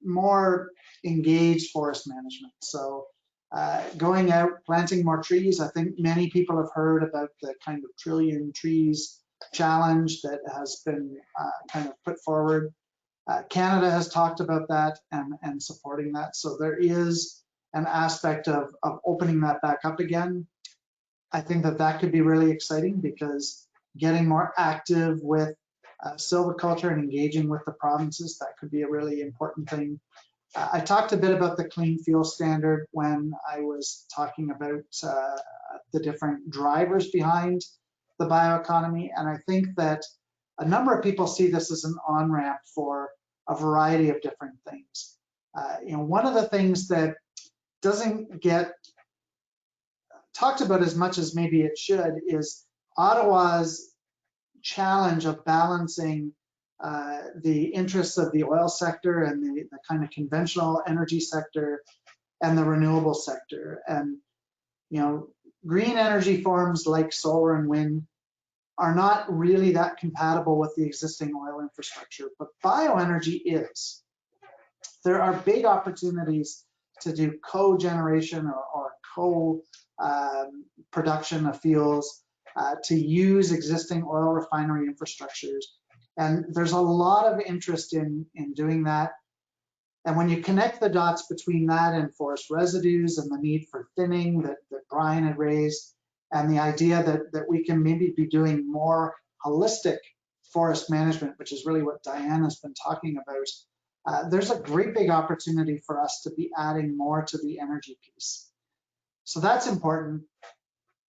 S4: more engaged forest management. So going out, planting more trees. I think many people have heard about the kind of trillion trees challenge that has been kind of put forward. Canada has talked about that and supporting that. So there is an aspect of opening that back up again. I think that could be really exciting, because getting more active with silviculture and engaging with the provinces, that could be a really important thing. I talked a bit about the clean fuel standard when I was talking about the different drivers behind the bioeconomy, and I think that a number of people see this as an on-ramp for a variety of different things. You know, one of the things that doesn't get talked about as much as maybe it should is Ottawa's challenge of balancing the interests of the oil sector and the kind of conventional energy sector and the renewable sector. And, you know, green energy forms like solar and wind are not really that compatible with the existing oil infrastructure, but bioenergy is. There are big opportunities to do co-generation or co-production of fuels, to use existing oil refinery infrastructures. And there's a lot of interest in doing that. And when you connect the dots between that and forest residues and the need for thinning that Brian had raised, and the idea that we can maybe be doing more holistic forest management, which is really what Diane has been talking about, there's a great big opportunity for us to be adding more to the energy piece. So that's important.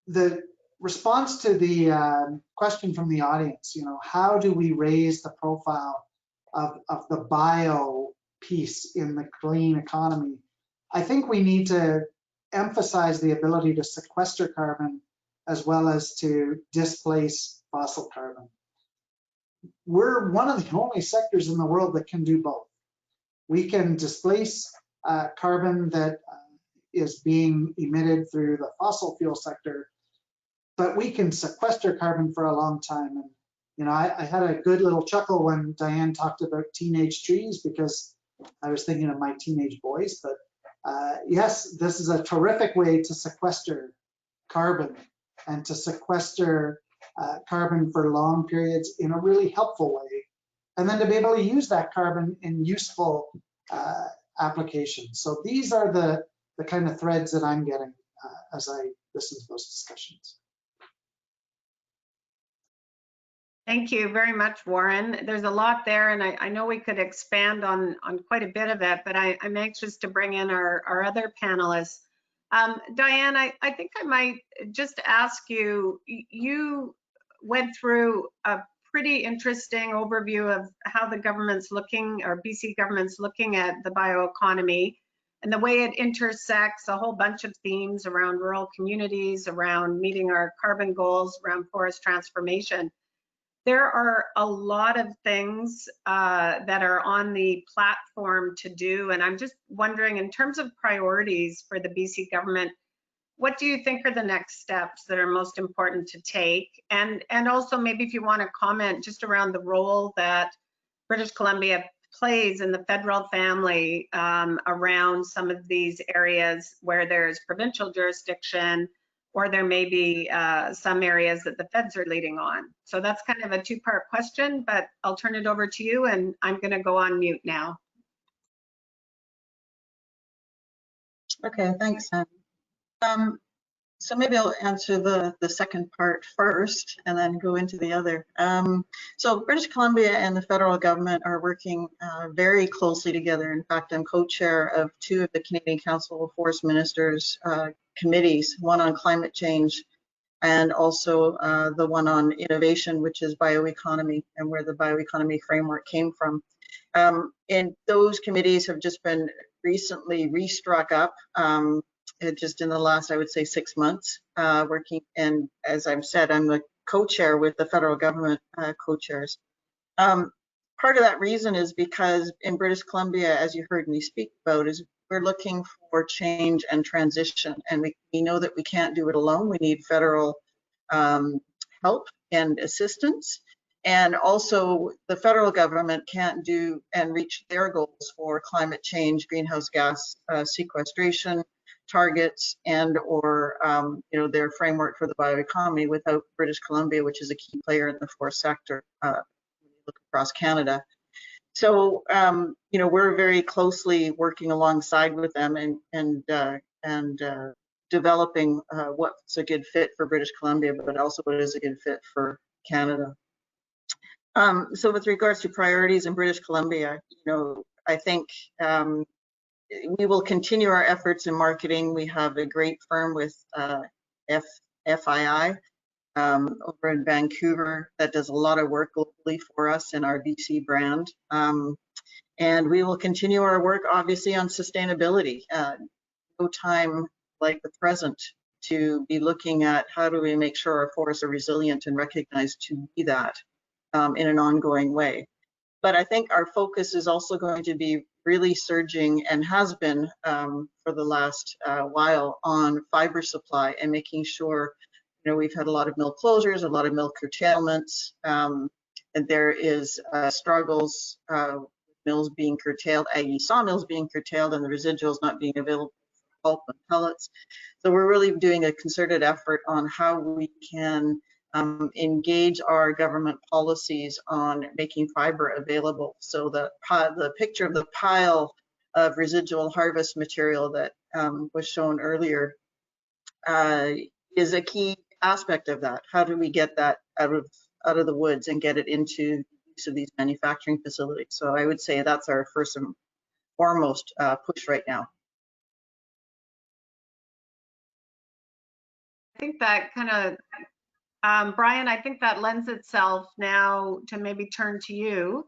S4: The response to the question from the audience, how do we raise the profile of the bio piece in the clean economy? I think we need to emphasize the ability to sequester carbon as well as to displace fossil carbon. We're one of the only sectors in the world that can do both. We can displace carbon that is being emitted through the fossil fuel sector, but we can sequester carbon for a long time. And I had a good little chuckle when Diane talked about teenage trees, because I was thinking of my teenage boys. But yes, this is a terrific way to sequester carbon and to sequester carbon for long periods in a really helpful way, and then to be able to use that carbon in useful applications. So these are the kind of threads that I'm getting as I listen to those discussions.
S1: Thank you very much, Warren. There's a lot there, and I know we could expand on quite a bit of it, but I'm anxious to bring in our other panelists. Diane, I think I might just ask you, you went through a pretty interesting overview of how the government's looking, or BC government's looking at the bioeconomy and the way it intersects a whole bunch of themes around rural communities, around meeting our carbon goals, around forest transformation. There are a lot of things that are on the platform to do, and I'm just wondering, in terms of priorities for the BC government, what do you think are the next steps that are most important to take? And also maybe if you want to comment just around the role that British Columbia plays in the federal family around some of these areas where there's provincial jurisdiction, or there may be some areas that the feds are leading on. So that's kind of a two-part question, but I'll turn it over to you, and I'm going to go on mute now.
S7: Okay, thanks, Sam. So maybe I'll answer the second part first and then go into the other. So British Columbia and the federal government are working very closely together. In fact, I'm co-chair of two of the Canadian Council of Forest Ministers committees, one on climate change and also the one on innovation, which is bioeconomy, and where the bioeconomy framework came from. And those committees have just been recently restruck up. Just in the last, I would say, 6 months working. And as I've said, I'm the co-chair with the federal government co-chairs. Part of that reason is because in British Columbia, as you heard me speak about, is we're looking for change and transition. And we know that we can't do it alone. We need federal help and assistance. And also the federal government can't do and reach their goals for climate change, greenhouse gas sequestration targets, and or their framework for the bioeconomy without British Columbia, which is a key player in the forest sector when you look across Canada. So we're very closely working alongside with them and developing what's a good fit for British Columbia, but also what is a good fit for Canada. So with regards to priorities in British Columbia, I think we will continue our efforts in marketing. We have a great firm with FII over in Vancouver that does a lot of work globally for us in our BC brand. And we will continue our work, obviously, on sustainability. No time like the present to be looking at how do we make sure our forests are resilient and recognized to be that in an ongoing way. But I think our focus is also going to be really surging, and has been for the last while, on fiber supply and making sure, we've had a lot of mill closures, a lot of mill curtailments, and there is struggles with mills being curtailed, i.e. sawmills being curtailed and the residuals not being available for pulp and pellets. So we're really doing a concerted effort on how we can engage our government policies on making fiber available. So the picture of the pile of residual harvest material that was shown earlier is a key aspect of that. How do we get that out of the woods and get it into use of these manufacturing facilities? So I would say that's our first and foremost push right now.
S1: I think that kind of, Brian, I think that lends itself now to maybe turn to you.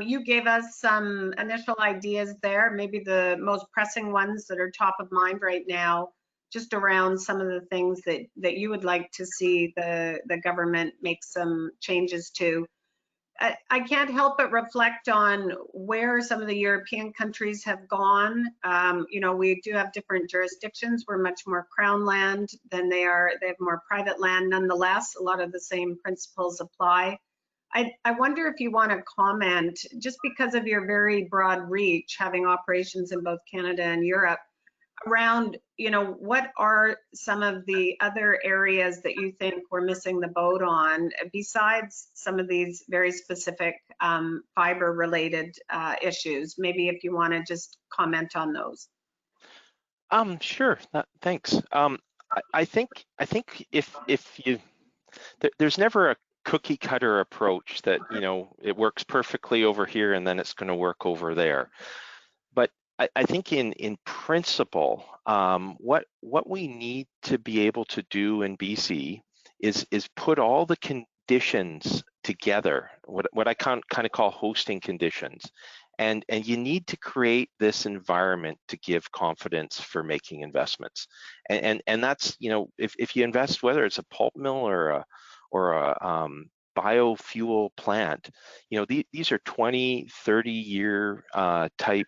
S1: You gave us some initial ideas there, maybe the most pressing ones that are top of mind right now, just around some of the things that you would like to see the government make some changes to. I can't help but reflect on where some of the European countries have gone. You know, we do have different jurisdictions. We're much more crown land than they are. They have more private land. Nonetheless, a lot of the same principles apply. I wonder if you want to comment, just because of your very broad reach, having operations in both Canada and Europe, around, you know, what are some of the other areas that you think we're missing the boat on, besides some of these very specific fiber related issues? Maybe if you want to just comment on those.
S5: Sure. Thanks. I think if you there's never a cookie cutter approach that, you know, it works perfectly over here and then it's going to work over there. But I think in principle, what we need to be able to do in BC is put all the conditions together, what I kind of call hosting conditions. And you need to create this environment to give confidence for making investments. And that's, you know, if you invest, whether it's a pulp mill or a biofuel plant, you know, these are 20, 30-year type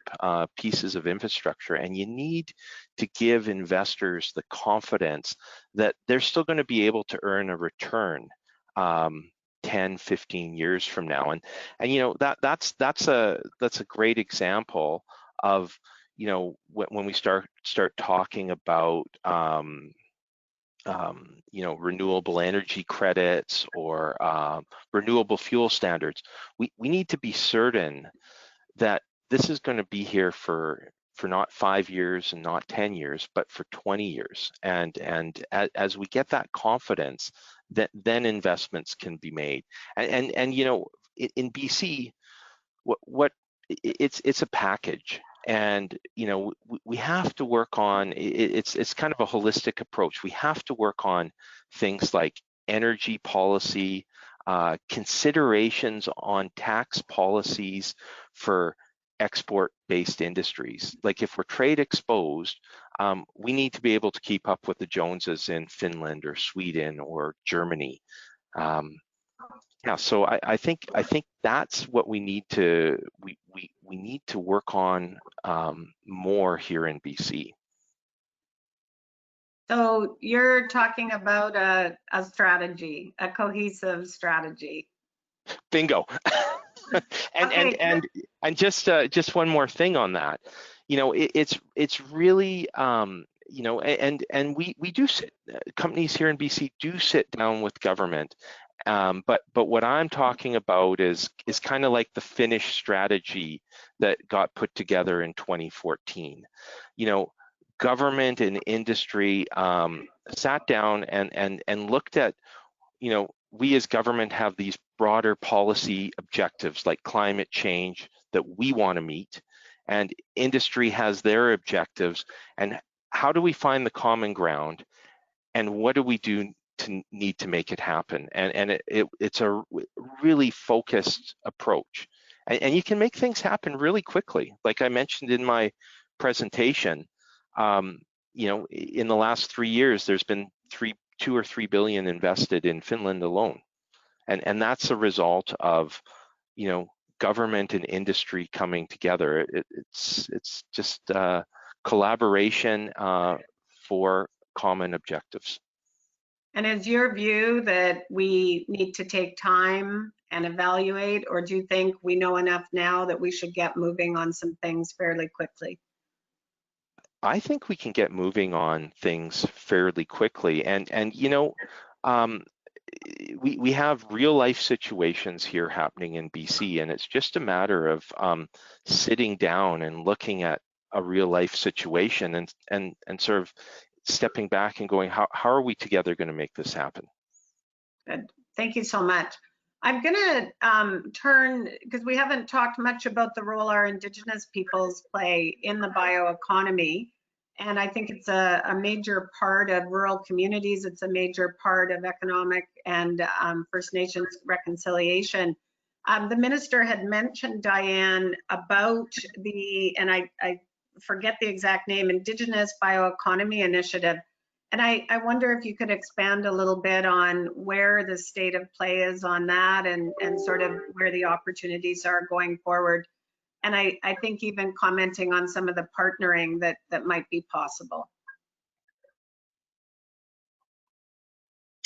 S5: pieces of infrastructure, and you need to give investors the confidence that they're still going to be able to earn a return 10, 15 years from now. And you know, that's a great example of, you know, when we start talking about you know, renewable energy credits or renewable fuel standards, we need to be certain that this is going to be here for not 5 years and not 10 years, but for 20 years. And as we get that confidence, then investments can be made. And you know, in BC, it's a package. And you know, we have to work on it's kind of a holistic approach. We have to work on things like energy policy, considerations on tax policies for export-based industries. Like if we're trade exposed, we need to be able to keep up with the Joneses in Finland or Sweden or Germany. Yeah, so I think that's what we need to we need to work on more here in BC.
S1: So you're talking about a strategy, a cohesive strategy.
S5: Bingo. and just one more thing on that. You know, it's really you know, and we do sit, companies here in BC do sit down with government. But what I'm talking about is kind of like the Finnish strategy that got put together in 2014. You know, government and industry sat down and looked at, you know, we as government have these broader policy objectives like climate change that we want to meet, and industry has their objectives, and how do we find the common ground, and what do we do to need to make it happen? And it's a really focused approach, and you can make things happen really quickly. Like I mentioned in my presentation, you know, in the last 3 years, there's been 2 or 3 billion invested in Finland alone, and that's a result of, you know, government and industry coming together. It's just collaboration for common objectives.
S1: And is your view that we need to take time and evaluate, or do you think we know enough now that we should get moving on some things fairly quickly?
S5: I think we can get moving on things fairly quickly. And you know, we have real life situations here happening in BC, and it's just a matter of sitting down and looking at a real life situation and sort of stepping back and going, how are we together going to make this happen?
S1: Good. Thank you so much. I'm going to turn, because we haven't talked much about the role our Indigenous peoples play in the bioeconomy. And I think it's a major part of rural communities. It's a major part of economic and First Nations reconciliation. The minister had mentioned, Diane, about the, and I forget the exact name, Indigenous Bioeconomy Initiative. And I wonder if you could expand a little bit on where the state of play is on that and sort of where the opportunities are going forward. And I think even commenting on some of the partnering that might be possible.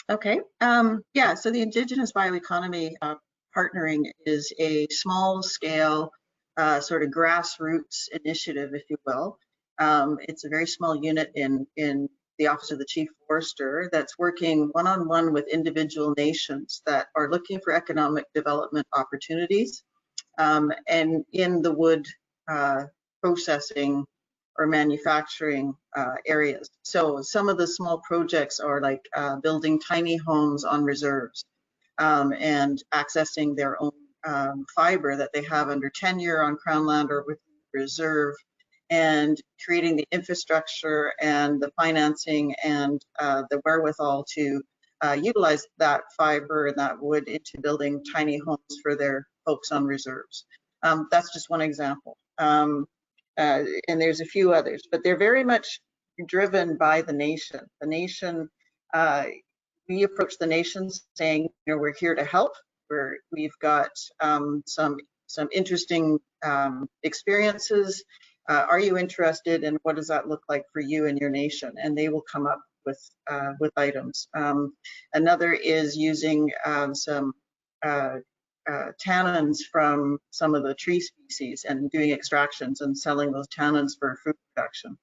S7: Okay, yeah, so the Indigenous Bioeconomy partnering is a small scale sort of grassroots initiative, if you will. It's a very small unit in the Office of the Chief Forester that's working one-on-one with individual nations that are looking for economic development opportunities and in the wood processing or manufacturing areas. So some of the small projects are like building tiny homes on reserves and accessing their own fiber that they have under tenure on Crown land or with reserve, and creating the infrastructure and the financing and the wherewithal to utilize that fiber and that wood into building tiny homes for their folks on reserves. That's just one example. And there's a few others, but they're very much driven by the nation. The nation, we approach the nations saying, you know, we're here to help. We've got some interesting experiences. Are you interested, and what does that look like for you and your nation? And they will come up with items. Another is using some tannins from some of the tree species and doing extractions and selling those tannins for food production.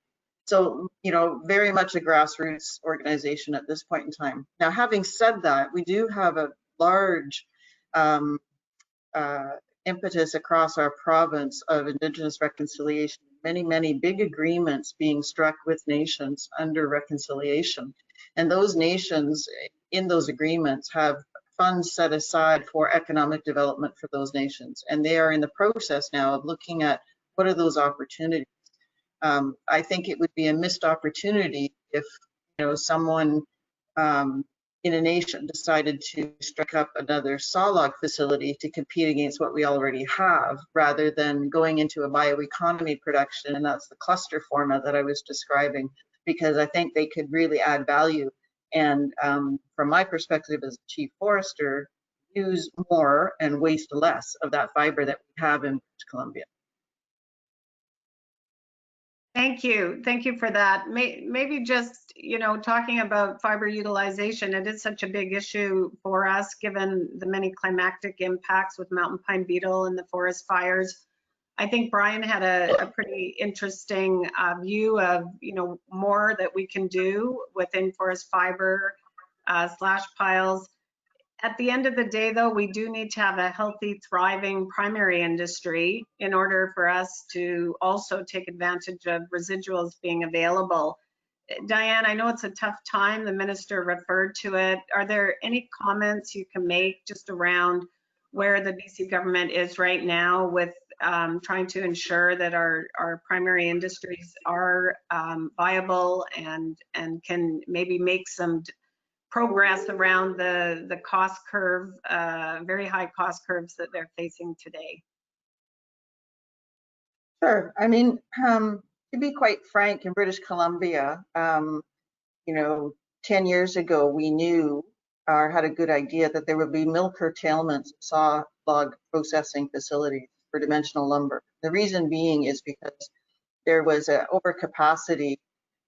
S7: So, you know, very much a grassroots organization at this point in time. Now, having said that, we do have a large impetus across our province of Indigenous reconciliation, many big agreements being struck with nations under reconciliation. And those nations in those agreements have funds set aside for economic development for those nations. And they are in the process now of looking at what are those opportunities. I think it would be a missed opportunity if, you know, someone in a nation decided to strike up another sawlog facility to compete against what we already have, rather than going into a bioeconomy production, and that's the cluster format that I was describing, because I think they could really add value. And from my perspective as chief forester, use more and waste less of that fiber that we have in British Columbia.
S1: Thank you. Thank you for that. Maybe just, you know, talking about fiber utilization, it is such a big issue for us given the many climatic impacts with mountain pine beetle and the forest fires. I think Brian had a pretty interesting view of, you know, more that we can do within forest fiber slash piles. At the end of the day, though, we do need to have a healthy, thriving primary industry in order for us to also take advantage of residuals being available. Diane, I know it's a tough time. The minister referred to it. Are there any comments you can make just around where the BC government is right now with trying to ensure that our primary industries are viable and can maybe make some progress around the cost curve, very high cost curves that they're facing today?
S7: Sure. I mean, to be quite frank, in British Columbia, you know, 10 years ago, we knew or had a good idea that there would be mill curtailments, saw log processing facilities for dimensional lumber. The reason being is because there was an overcapacity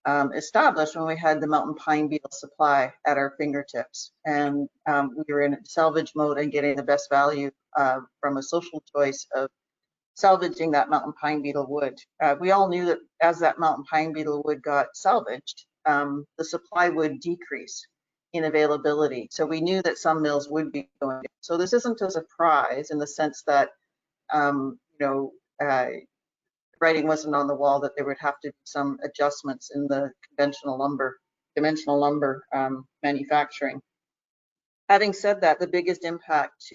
S7: established when we had the mountain pine beetle supply at our fingertips. And we were in salvage mode and getting the best value from a social choice of salvaging that mountain pine beetle wood. We all knew that as that mountain pine beetle wood got salvaged, the supply would decrease in availability. So we knew that some mills would be going. So this isn't a surprise in the sense that, writing wasn't on the wall that there would have to be some adjustments in the conventional lumber manufacturing. Having said that, the biggest impact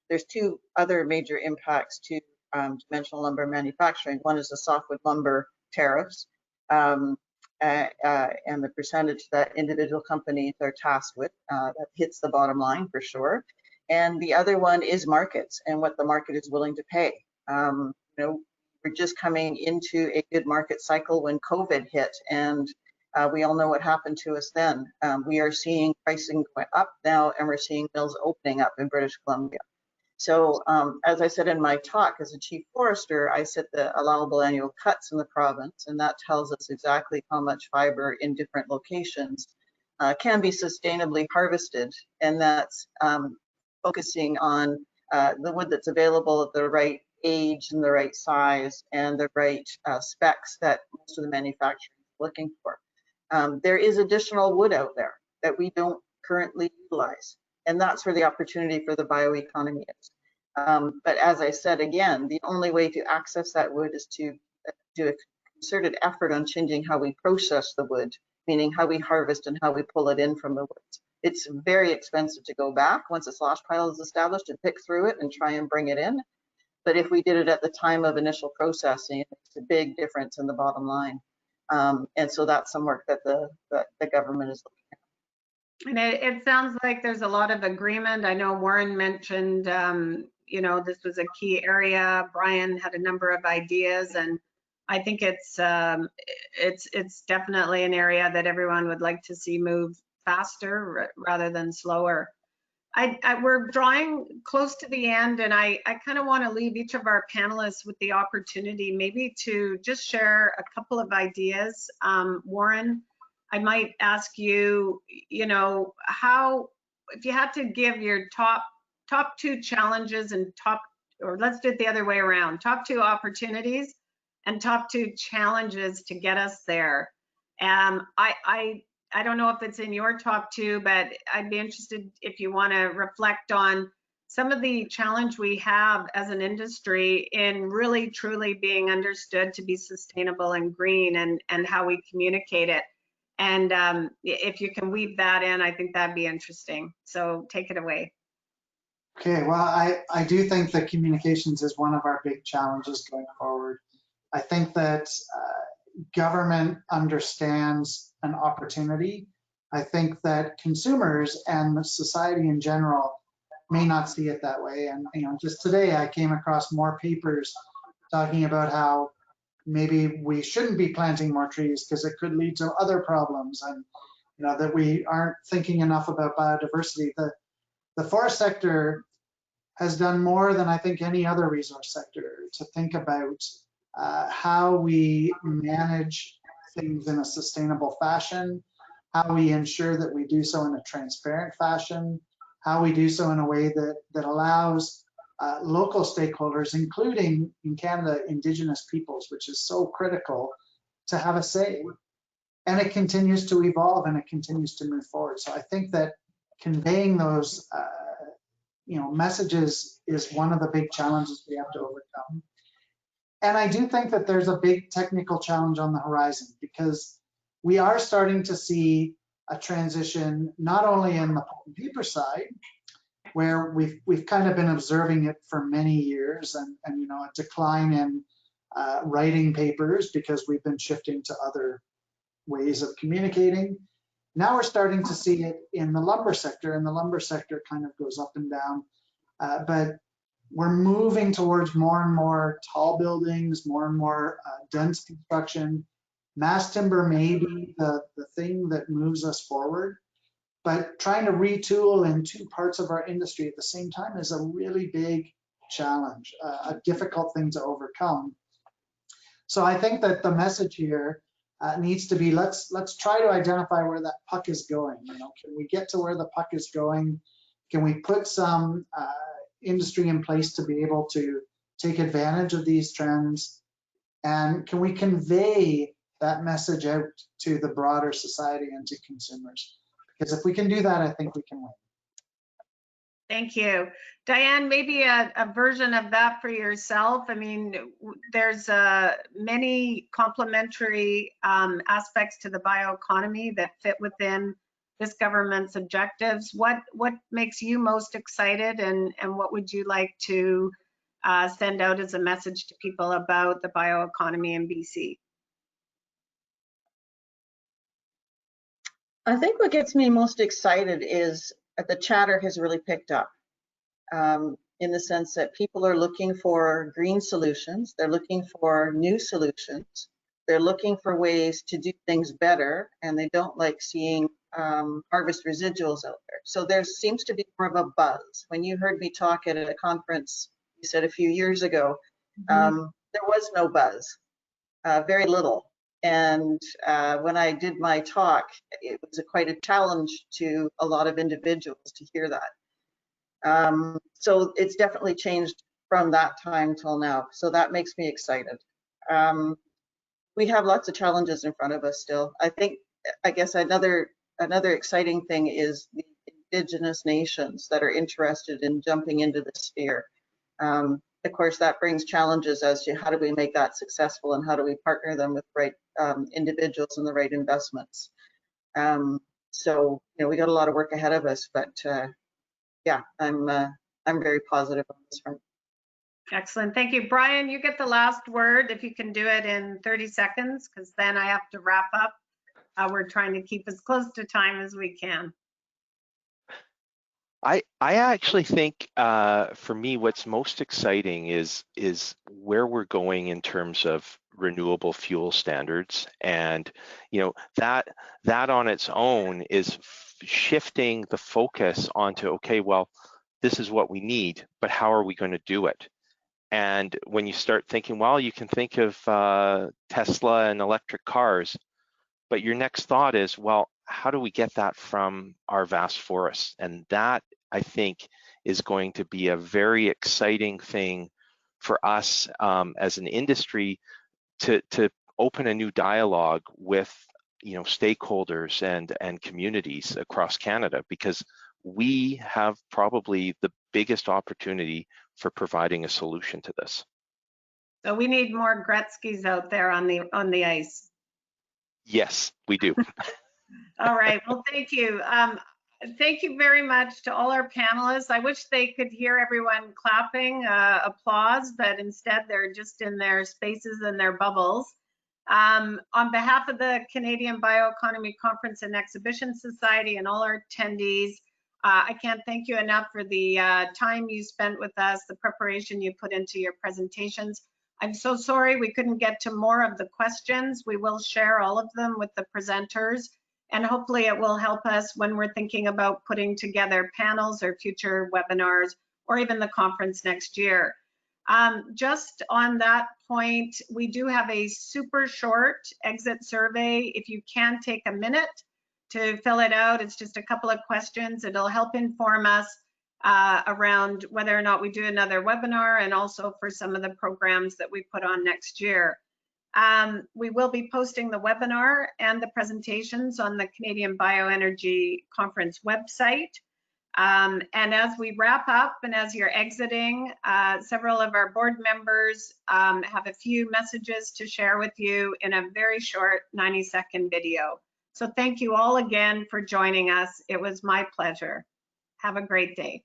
S7: there's two other major impacts to dimensional lumber manufacturing. One is the softwood lumber tariffs and the percentage that individual companies are tasked with. That hits the bottom line for sure. And the other one is markets and what the market is willing to pay. We're just coming into a good market cycle when COVID hit, and we all know what happened to us then. We are seeing pricing going up now, and we're seeing mills opening up in British Columbia. So as I said in my talk, as a chief forester, I set the allowable annual cuts in the province, and that tells us exactly how much fiber in different locations can be sustainably harvested, and that's focusing on the wood that's available at the right age and the right size and the right specs that most of the manufacturers are looking for. There is additional wood out there that we don't currently utilize, and that's where the opportunity for the bioeconomy is. But as I said again, the only way to access that wood is to do a concerted effort on changing how we process the wood, meaning how we harvest and how we pull it in from the woods. It's very expensive to go back once a slosh pile is established and pick through it and try and bring it in. But if we did it at the time of initial processing, it makes a big difference in the bottom line. And so that's some work that the government is looking at.
S1: And it sounds like there's a lot of agreement. I know Warren mentioned, this was a key area. Brian had a number of ideas, and I think it's definitely an area that everyone would like to see move faster rather than slower. We're drawing close to the end, and I kind of want to leave each of our panelists with the opportunity maybe to just share a couple of ideas. Warren, I might ask you, how, if you had to give your top two challenges and or let's do it the other way around, top two opportunities and top two challenges to get us there. I don't know if it's in your top two, but I'd be interested if you want to reflect on some of the challenge we have as an industry in really truly being understood to be sustainable and green, and how we communicate it. And if you can weave that in, I think that'd be interesting. So take it away.
S4: Okay, well, I do think that communications is one of our big challenges going forward. I think that government understands an opportunity. I think that consumers and society in general may not see it that way. And just today I came across more papers talking about how maybe we shouldn't be planting more trees because it could lead to other problems, and that we aren't thinking enough about biodiversity. The forest sector has done more than I think any other resource sector to think about how we manage things in a sustainable fashion, how we ensure that we do so in a transparent fashion, how we do so in a way that allows local stakeholders, including in Canada, Indigenous peoples, which is so critical, to have a say. And it continues to evolve and it continues to move forward. So I think that conveying those messages is one of the big challenges we have to overcome. And I do think that there's a big technical challenge on the horizon, because we are starting to see a transition not only in the pulp and paper side, where we've kind of been observing it for many years, and a decline in writing papers because we've been shifting to other ways of communicating. Now we're starting to see it in the lumber sector, and the lumber sector kind of goes up and down, but we're moving towards more and more tall buildings, more and more dense construction. Mass timber may be the thing that moves us forward, but trying to retool in two parts of our industry at the same time is a really big challenge, a difficult thing to overcome. So I think that the message here needs to be, let's try to identify where that puck is going. You know, can we get to where the puck is going? Can we put some industry in place to be able to take advantage of these trends? And can we convey that message out to the broader society and to consumers? Because if we can do that, I think we can win.
S1: Thank you. Diane, maybe a version of that for yourself. I mean, there's many complementary aspects to the bioeconomy that fit within this government's objectives. What makes you most excited, and what would you like to send out as a message to people about the bioeconomy in BC?
S7: I think what gets me most excited is that the chatter has really picked up, in the sense that people are looking for green solutions, they're looking for new solutions, they're looking for ways to do things better, and they don't like seeing harvest residuals out there. So there seems to be more of a buzz. When you heard me talk at a conference, you said a few years ago, there was no buzz, very little. And when I did my talk, it was quite a challenge to a lot of individuals to hear that. So it's definitely changed from that time till now. So that makes me excited. We have lots of challenges in front of us still. I guess another exciting thing is the Indigenous nations that are interested in jumping into the sphere. Of course, that brings challenges as to how do we make that successful and how do we partner them with the right individuals and the right investments. So, you know, we got a lot of work ahead of us, but yeah, I'm very positive on this front.
S1: Excellent. Thank you. Brian, you get the last word if you can do it in 30 seconds, because then I have to wrap up. We're trying to keep as close to time as we can.
S5: I actually think for me, what's most exciting is where we're going in terms of renewable fuel standards, and you know that on its own is shifting the focus onto, okay, well, this is what we need, but how are we going to do it? And when you start thinking, well, you can think of Tesla and electric cars, but your next thought is, well, how do we get that from our vast forests? And that, I think, is going to be a very exciting thing for us as an industry to open a new dialogue with, you know, stakeholders and communities across Canada, because we have probably the biggest opportunity for providing a solution to this.
S1: So we need more Gretzky's out there on the ice.
S5: Yes, we do.
S1: All right. Well, thank you. Thank you very much to all our panelists. I wish they could hear everyone clapping, applause, but instead they're just in their spaces and their bubbles. On behalf of the Canadian Bioeconomy Conference and Exhibition Society and all our attendees, I can't thank you enough for the time you spent with us, the preparation you put into your presentations. I'm so sorry we couldn't get to more of the questions. We will share all of them with the presenters, and hopefully it will help us when we're thinking about putting together panels or future webinars or even the conference next year. Just on that point, we do have a super short exit survey. If you can take a minute to fill it out, it's just a couple of questions. It'll help inform us around whether or not we do another webinar, and also for some of the programs that we put on next year. We will be posting the webinar and the presentations on the Canadian Bioenergy Conference website. And as we wrap up and as you're exiting, several of our board members have a few messages to share with you in a very short 90-second video. So thank you all again for joining us. It was my pleasure. Have a great day.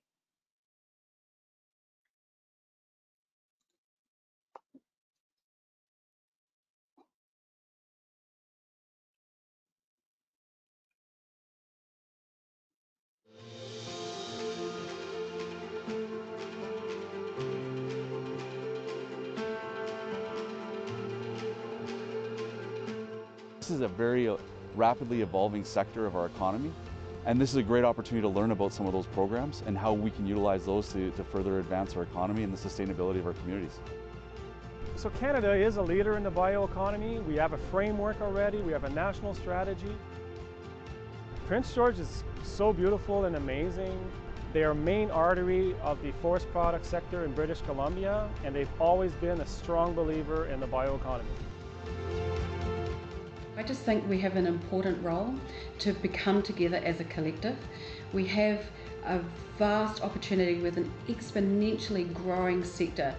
S8: This is a very rapidly evolving sector of our economy, and this is a great opportunity to learn about some of those programs and how we can utilize those to further advance our economy and the sustainability of our communities.
S9: So Canada is a leader in the bioeconomy. We have a framework already. We have a national strategy. Prince George is so beautiful and amazing. They are main artery of the forest product sector in British Columbia, and they've always been a strong believer in the bioeconomy.
S10: I just think we have an important role to become together as a collective. We have a vast opportunity with an exponentially growing sector.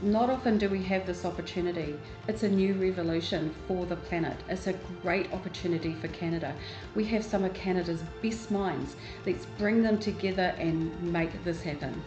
S10: Not often do we have this opportunity. It's a new revolution for the planet. It's a great opportunity for Canada. We have some of Canada's best minds. Let's bring them together and make this happen.